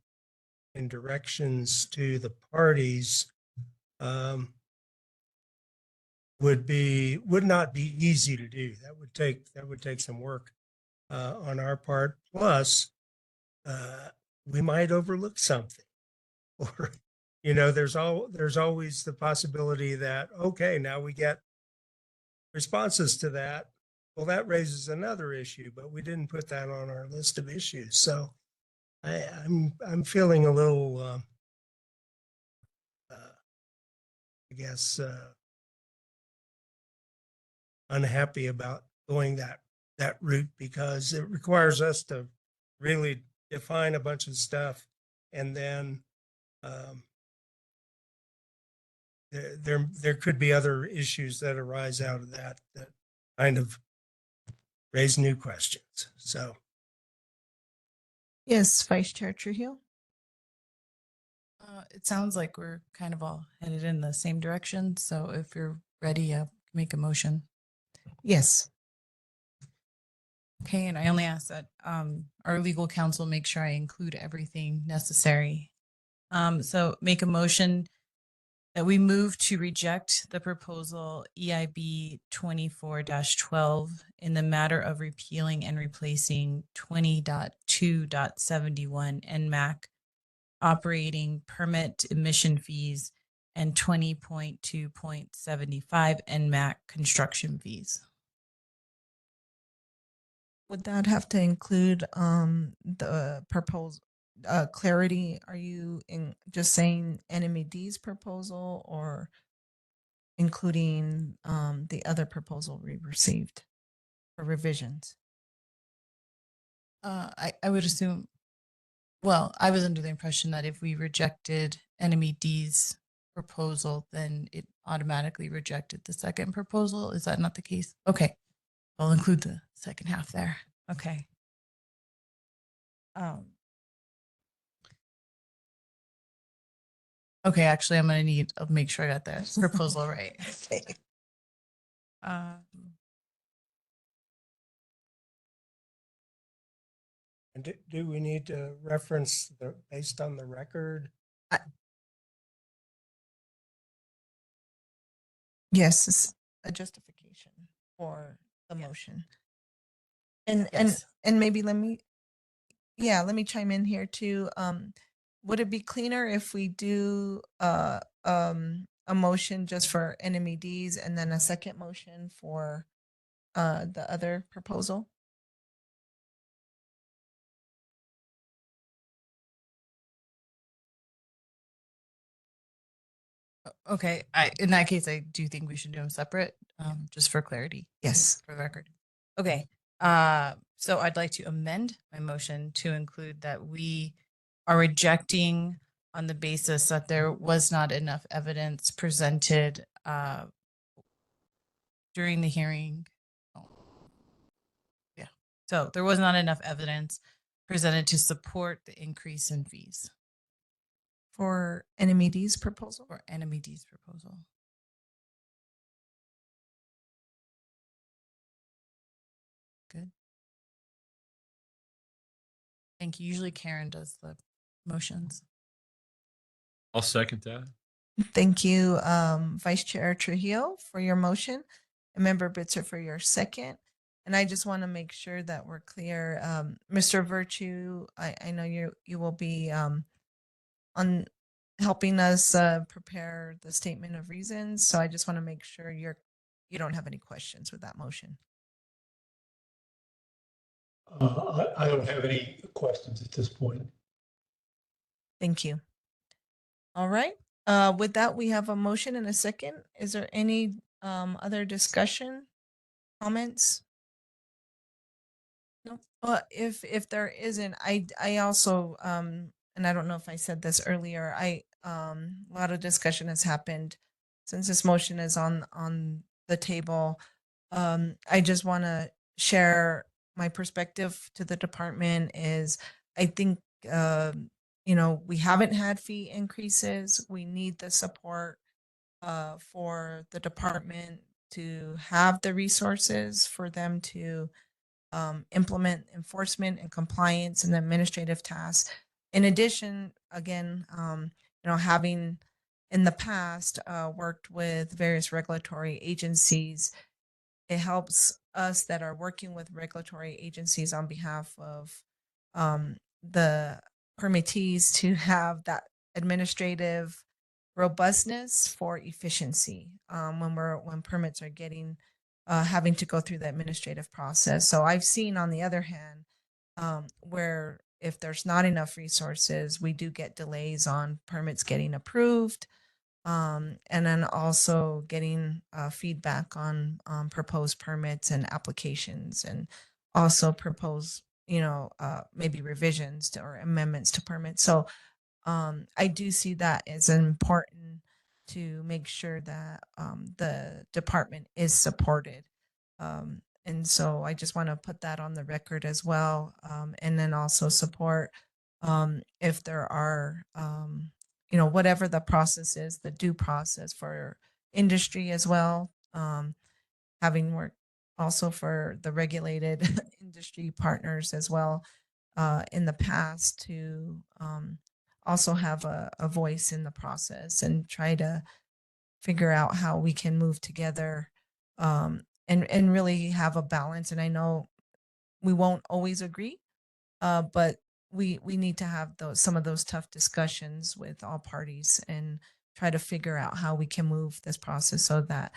[SPEAKER 4] directions to the parties um, would not be easy to do. That would take some work on our part. Plus, we might overlook something, or there's always the possibility that okay, now we get responses to that. Well, that raises another issue, but we didn't put that on our list of issues. So I'm feeling a little, I guess, unhappy about going that route because it requires us to really define a bunch of stuff, and then there could be other issues that arise out of that kind of raise new questions. So
[SPEAKER 1] Yes, Vice Chair Trujillo.
[SPEAKER 5] It sounds like we're kind of all headed in the same direction. So if you're ready, make a motion.
[SPEAKER 1] Yes.
[SPEAKER 5] Okay, and I only ask that our legal counsel make sure I include everything necessary. So make a motion that we move to reject the proposal EIB 24-12 in the matter of repealing and replacing 20.2.71 NMAC operating permit emission fees and 20.2.75 NMAC construction fees.
[SPEAKER 1] Would that have to include the proposal clarity? Are you just saying NMED's proposal or including the other proposal we received for revisions?
[SPEAKER 5] I would assume, well, I was under the impression that if we rejected NMED's proposal, then it automatically rejected the second proposal. Is that not the case? Okay. I'll include the second half there. Okay. Okay, actually, I'm going to I'll make sure I got that proposal right.
[SPEAKER 1] Okay.
[SPEAKER 4] and do we need to reference based on the record?
[SPEAKER 1] Yes, it's a justification for the motion. And
[SPEAKER 5] Yes.
[SPEAKER 1] and maybe let me chime in here too. Would it be cleaner if we do a motion just for NMEDs and then a second motion for the other proposal?
[SPEAKER 5] Okay, in that case, I do think we should do them separate, just for clarity.
[SPEAKER 1] Yes.
[SPEAKER 5] For the record. Okay, so I'd like to amend my motion to include that we are rejecting on the basis that there was not enough evidence presented during the hearing. Yeah, so there was not enough evidence presented to support the increase in fees.
[SPEAKER 1] For NMED's proposal?
[SPEAKER 5] For NMED's proposal. Good. Thank you. Usually Karen does the motions.
[SPEAKER 16] I'll second that.
[SPEAKER 1] Thank you, Vice Chair Trujillo, for your motion, and Member Bitzer for your second. And I just want to make sure that we're clear. Mr. Virtue, I know you will be on helping us prepare the statement of reasons. So I just want to make sure you don't have any questions with that motion.
[SPEAKER 12] I don't have any questions at this point.
[SPEAKER 1] Thank you. All right. With that, we have a motion and a second. Is there any other discussion, comments? No. If there isn't, I also and I don't know if I said this earlier. A lot of discussion has happened since this motion is on the table. I just want to share my perspective to the department. Is I think we haven't had fee increases. We need the support for the department to have the resources for them to implement enforcement and compliance and administrative tasks. In addition, again, having in the past worked with various regulatory agencies, it helps us that are working with regulatory agencies on behalf of the permittees to have that administrative robustness for efficiency when permits are getting having to go through the administrative process. So I've seen, on the other hand, where if there's not enough resources, we do get delays on permits getting approved, and then also getting feedback on proposed permits and applications, and also propose maybe revisions or amendments to permits. So I do see that as important to make sure that the department is supported. And so I just want to put that on the record as well. And then also support if there are, whatever the process is, the due process for industry as well. Having worked also for the regulated industry partners as well in the past, to also have a voice in the process and try to figure out how we can move together, and really have a balance. And I know we won't always agree, but we need to have some of those tough discussions with all parties and try to figure out how we can move this process so that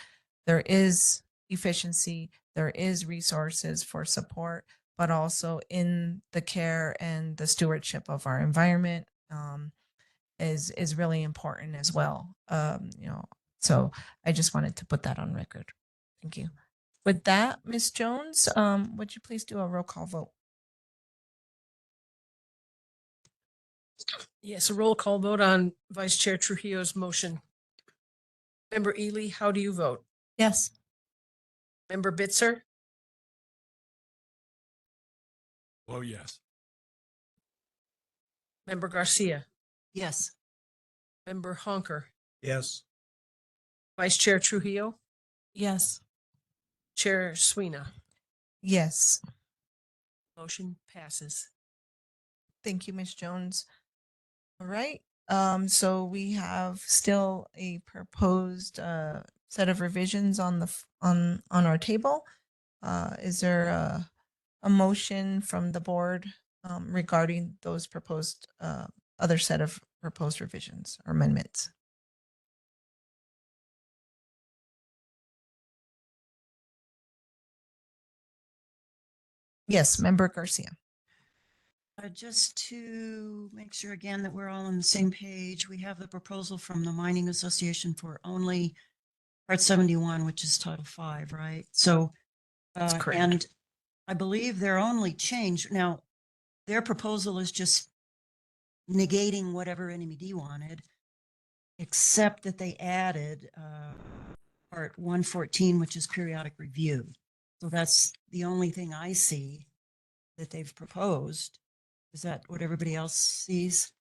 [SPEAKER 1] there is efficiency, there is resources for support, but also in the care and the stewardship of our environment is really important as well. So I just wanted to put that on record. Thank you. With that, Ms. Jones, would you please do a roll call vote?
[SPEAKER 11] Yes, a roll call vote on Vice Chair Trujillo's motion. Member Ely, how do you vote?
[SPEAKER 3] Yes.
[SPEAKER 11] Member Bitzer?
[SPEAKER 16] Oh, yes.
[SPEAKER 11] Member Garcia?
[SPEAKER 14] Yes.
[SPEAKER 11] Member Honker?
[SPEAKER 4] Yes.
[SPEAKER 11] Vice Chair Trujillo?
[SPEAKER 5] Yes.
[SPEAKER 11] Chair Sweeney?
[SPEAKER 1] Yes.
[SPEAKER 11] Motion passes.
[SPEAKER 1] Thank you, Ms. Jones. All right. So we have still a proposed set of revisions on on our table. Is there a motion from the board regarding those proposed other set of proposed revisions or amendments? Yes, Member Garcia.
[SPEAKER 14] Just to make sure again that we're all on the same page, we have the proposal from the Mining Association for only Part 71, which is Title 5, right? So,
[SPEAKER 11] That's correct.
[SPEAKER 14] and I believe their only change, now, their proposal is just negating whatever NMED wanted, except that they added Part 114, which is periodic review. So that's the only thing I see that they've proposed. Is that what everybody else sees?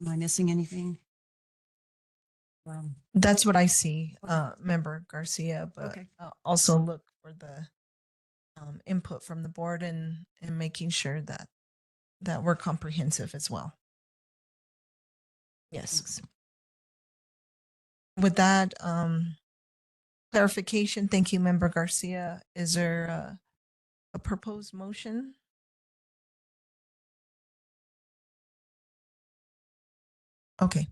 [SPEAKER 14] Am I missing anything?
[SPEAKER 1] That's what I see, Member Garcia, but
[SPEAKER 14] Okay.
[SPEAKER 1] also look for the input from the board and making sure that we're comprehensive as well. Yes. With that clarification, thank you, Member Garcia. Is there a proposed motion? Okay.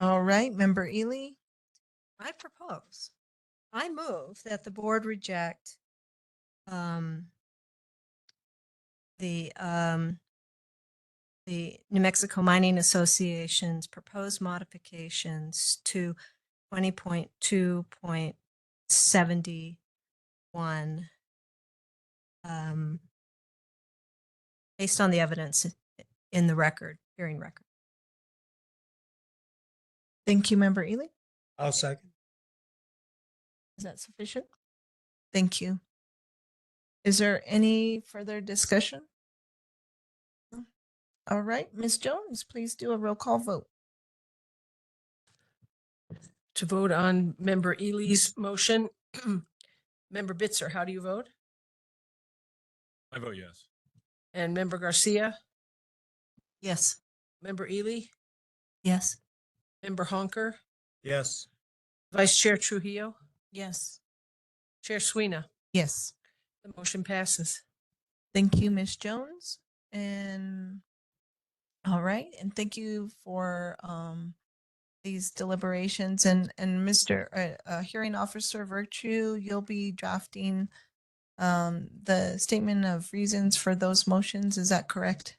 [SPEAKER 1] All right, Member Ely.
[SPEAKER 3] I move that the board reject the New Mexico Mining Association's proposed modifications to 20.2.71 based on the evidence in the hearing record.
[SPEAKER 1] Thank you, Member Ely.
[SPEAKER 4] I'll second.
[SPEAKER 1] Is that sufficient? Thank you. Is there any further discussion? No? All right, Ms. Jones, please do a roll call vote.
[SPEAKER 11] To vote on Member Ely's motion, Member Bitzer, how do you vote?
[SPEAKER 16] I vote yes.
[SPEAKER 11] And Member Garcia,
[SPEAKER 14] Yes.
[SPEAKER 11] Member Ely,
[SPEAKER 14] Yes.
[SPEAKER 11] Member Honker,
[SPEAKER 4] Yes.
[SPEAKER 11] Vice Chair Trujillo,
[SPEAKER 5] Yes.
[SPEAKER 11] Chair Sweeney.
[SPEAKER 1] Yes.
[SPEAKER 11] The motion passes.
[SPEAKER 1] Thank you, Ms. Jones. And all right, and thank you for these deliberations. And Mr. Hearing Officer Virtue, you'll be drafting the statement of reasons for those motions. Is that correct?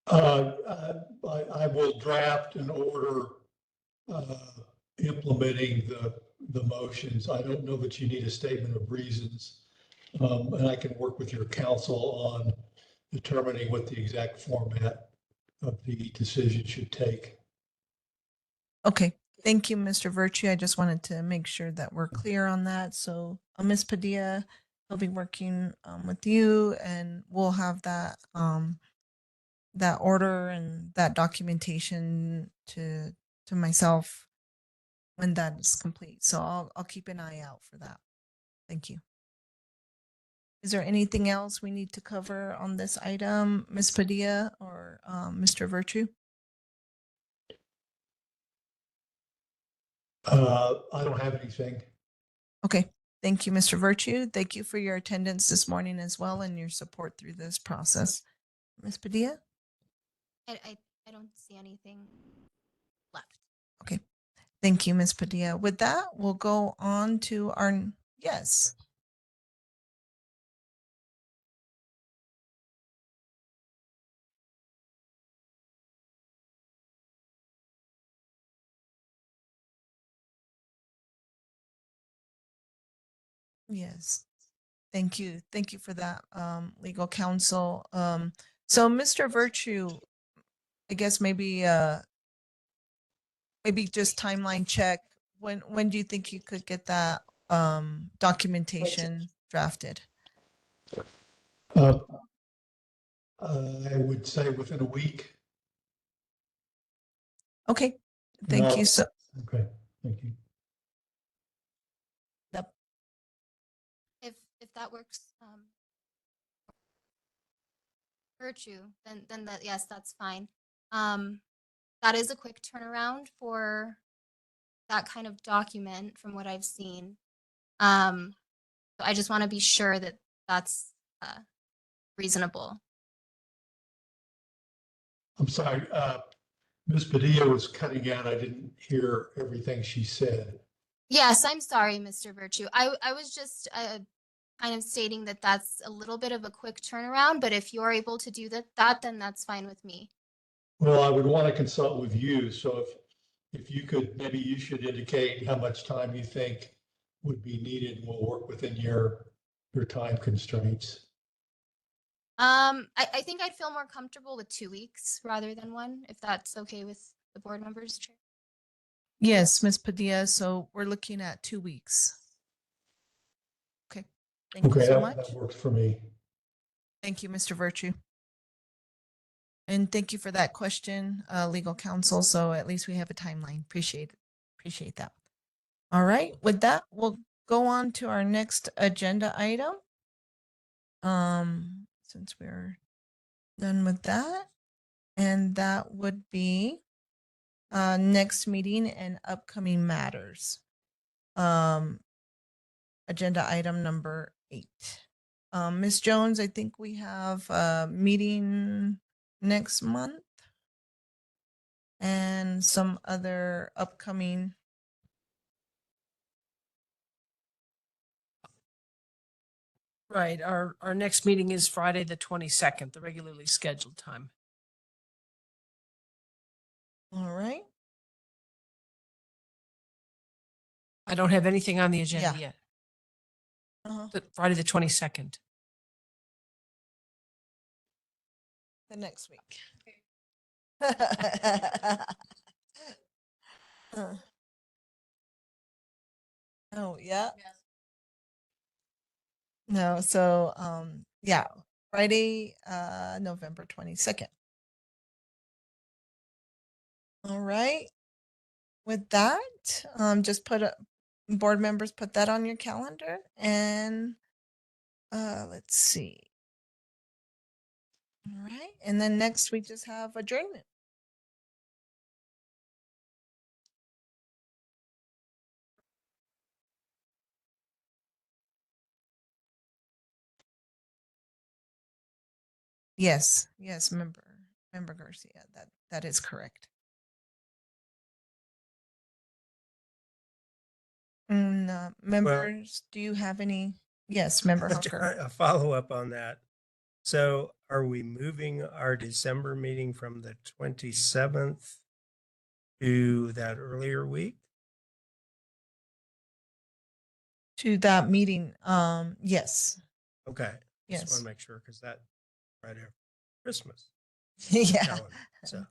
[SPEAKER 12] I will draft an order implementing the motions. I don't know that you need a statement of reasons. And I can work with your counsel on determining what the exact format of the decision should take.
[SPEAKER 1] Okay. Thank you, Mr. Virtue. I just wanted to make sure that we're clear on that. So Ms. Padilla will be working with you, and we'll have that that order and that documentation to myself when that is complete. So I'll keep an eye out for that. Thank you. Is there anything else we need to cover on this item, Ms. Padilla or Mr. Virtue?
[SPEAKER 12] I don't have anything.
[SPEAKER 1] Okay. Thank you, Mr. Virtue. Thank you for your attendance this morning as well and your support through this process. Ms. Padilla?
[SPEAKER 13] I don't see anything left.
[SPEAKER 1] Okay. Thank you, Ms. Padilla. With that, we'll go on to our, yes. Yes. Thank you. Thank you for that, legal counsel. So Mr. Virtue, I guess maybe just timeline check. When do you think you could get that documentation drafted?
[SPEAKER 12] I would say within a week.
[SPEAKER 1] Okay. Thank you. So
[SPEAKER 12] Okay, thank you.
[SPEAKER 1] Yep.
[SPEAKER 13] If that works, Virtue, then that, yes, that's fine. That is a quick turnaround for that kind of document from what I've seen. So I just want to be sure that that's reasonable.
[SPEAKER 12] I'm sorry, Ms. Padilla was cutting out. I didn't hear everything she said.
[SPEAKER 13] Yes, I'm sorry, Mr. Virtue. I was just kind of stating that that's a little bit of a quick turnaround, but if you're able to do that, then that's fine with me.
[SPEAKER 12] Well, I would want to consult with you. So if you could, maybe you should indicate how much time you think would be needed, and we'll work within your time constraints.
[SPEAKER 13] I think I'd feel more comfortable with 2 weeks rather than 1, if that's okay with the board members, Chair.
[SPEAKER 1] yes, Ms. Padilla. So we're looking at 2 weeks. Okay. Thank you so much.
[SPEAKER 12] That works for me.
[SPEAKER 1] Thank you, Mr. Virtue. And thank you for that question, legal counsel. So at least we have a timeline. Appreciate that. All right. With that, we'll go on to our next agenda item. Since we're done with that, and that would be next meeting and upcoming matters. Agenda item number 8. Ms. Jones, I think we have a meeting next month. and some other upcoming.
[SPEAKER 19] Right. Our next meeting is Friday, the 22nd, the regularly scheduled time.
[SPEAKER 1] All right.
[SPEAKER 19] I don't have anything on the agenda
[SPEAKER 1] Yeah.
[SPEAKER 19] yet.
[SPEAKER 1] Uh-huh.
[SPEAKER 19] Friday, the 22nd.
[SPEAKER 1] The next week. Oh, yeah. No, so yeah, Friday, November 22nd. All right. With that, just board members put that on your calendar and let's see. All right. And then next we just have adjournment. Yes, yes, member Garcia. That is correct. Members, do you have any? Yes, member Hunker.
[SPEAKER 4] A follow-up on that. So are we moving our December meeting from the 27th to that earlier week?
[SPEAKER 1] To that meeting, yes.
[SPEAKER 4] Okay. Just want
[SPEAKER 1] Yes.
[SPEAKER 4] to make sure because that right after Christmas.
[SPEAKER 1] Yeah.
[SPEAKER 4] calendar, so.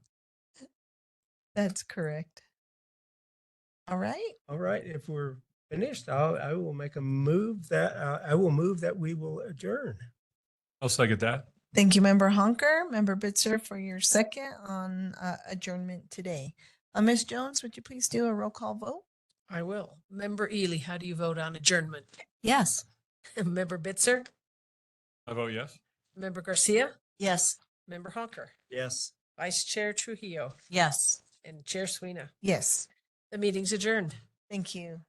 [SPEAKER 1] That's correct. All right.
[SPEAKER 4] All right. If we're finished, I will make a move that I will move that we will adjourn.
[SPEAKER 16] I'll second that.
[SPEAKER 1] Thank you, member Honker, member Bitzer, for your second on adjournment today. Ms. Jones, would you please do a roll call vote?
[SPEAKER 19] I will. Member Ely, how do you vote on adjournment?
[SPEAKER 14] Yes.
[SPEAKER 19] Member Bitzer?
[SPEAKER 16] I vote yes.
[SPEAKER 19] Member Garcia?
[SPEAKER 14] Yes.
[SPEAKER 19] Member Honker?
[SPEAKER 4] Yes.
[SPEAKER 19] Vice Chair Trujillo?
[SPEAKER 5] Yes.
[SPEAKER 19] And Chair Sweeney?
[SPEAKER 1] Yes.
[SPEAKER 19] The meeting's adjourned.
[SPEAKER 1] Thank you.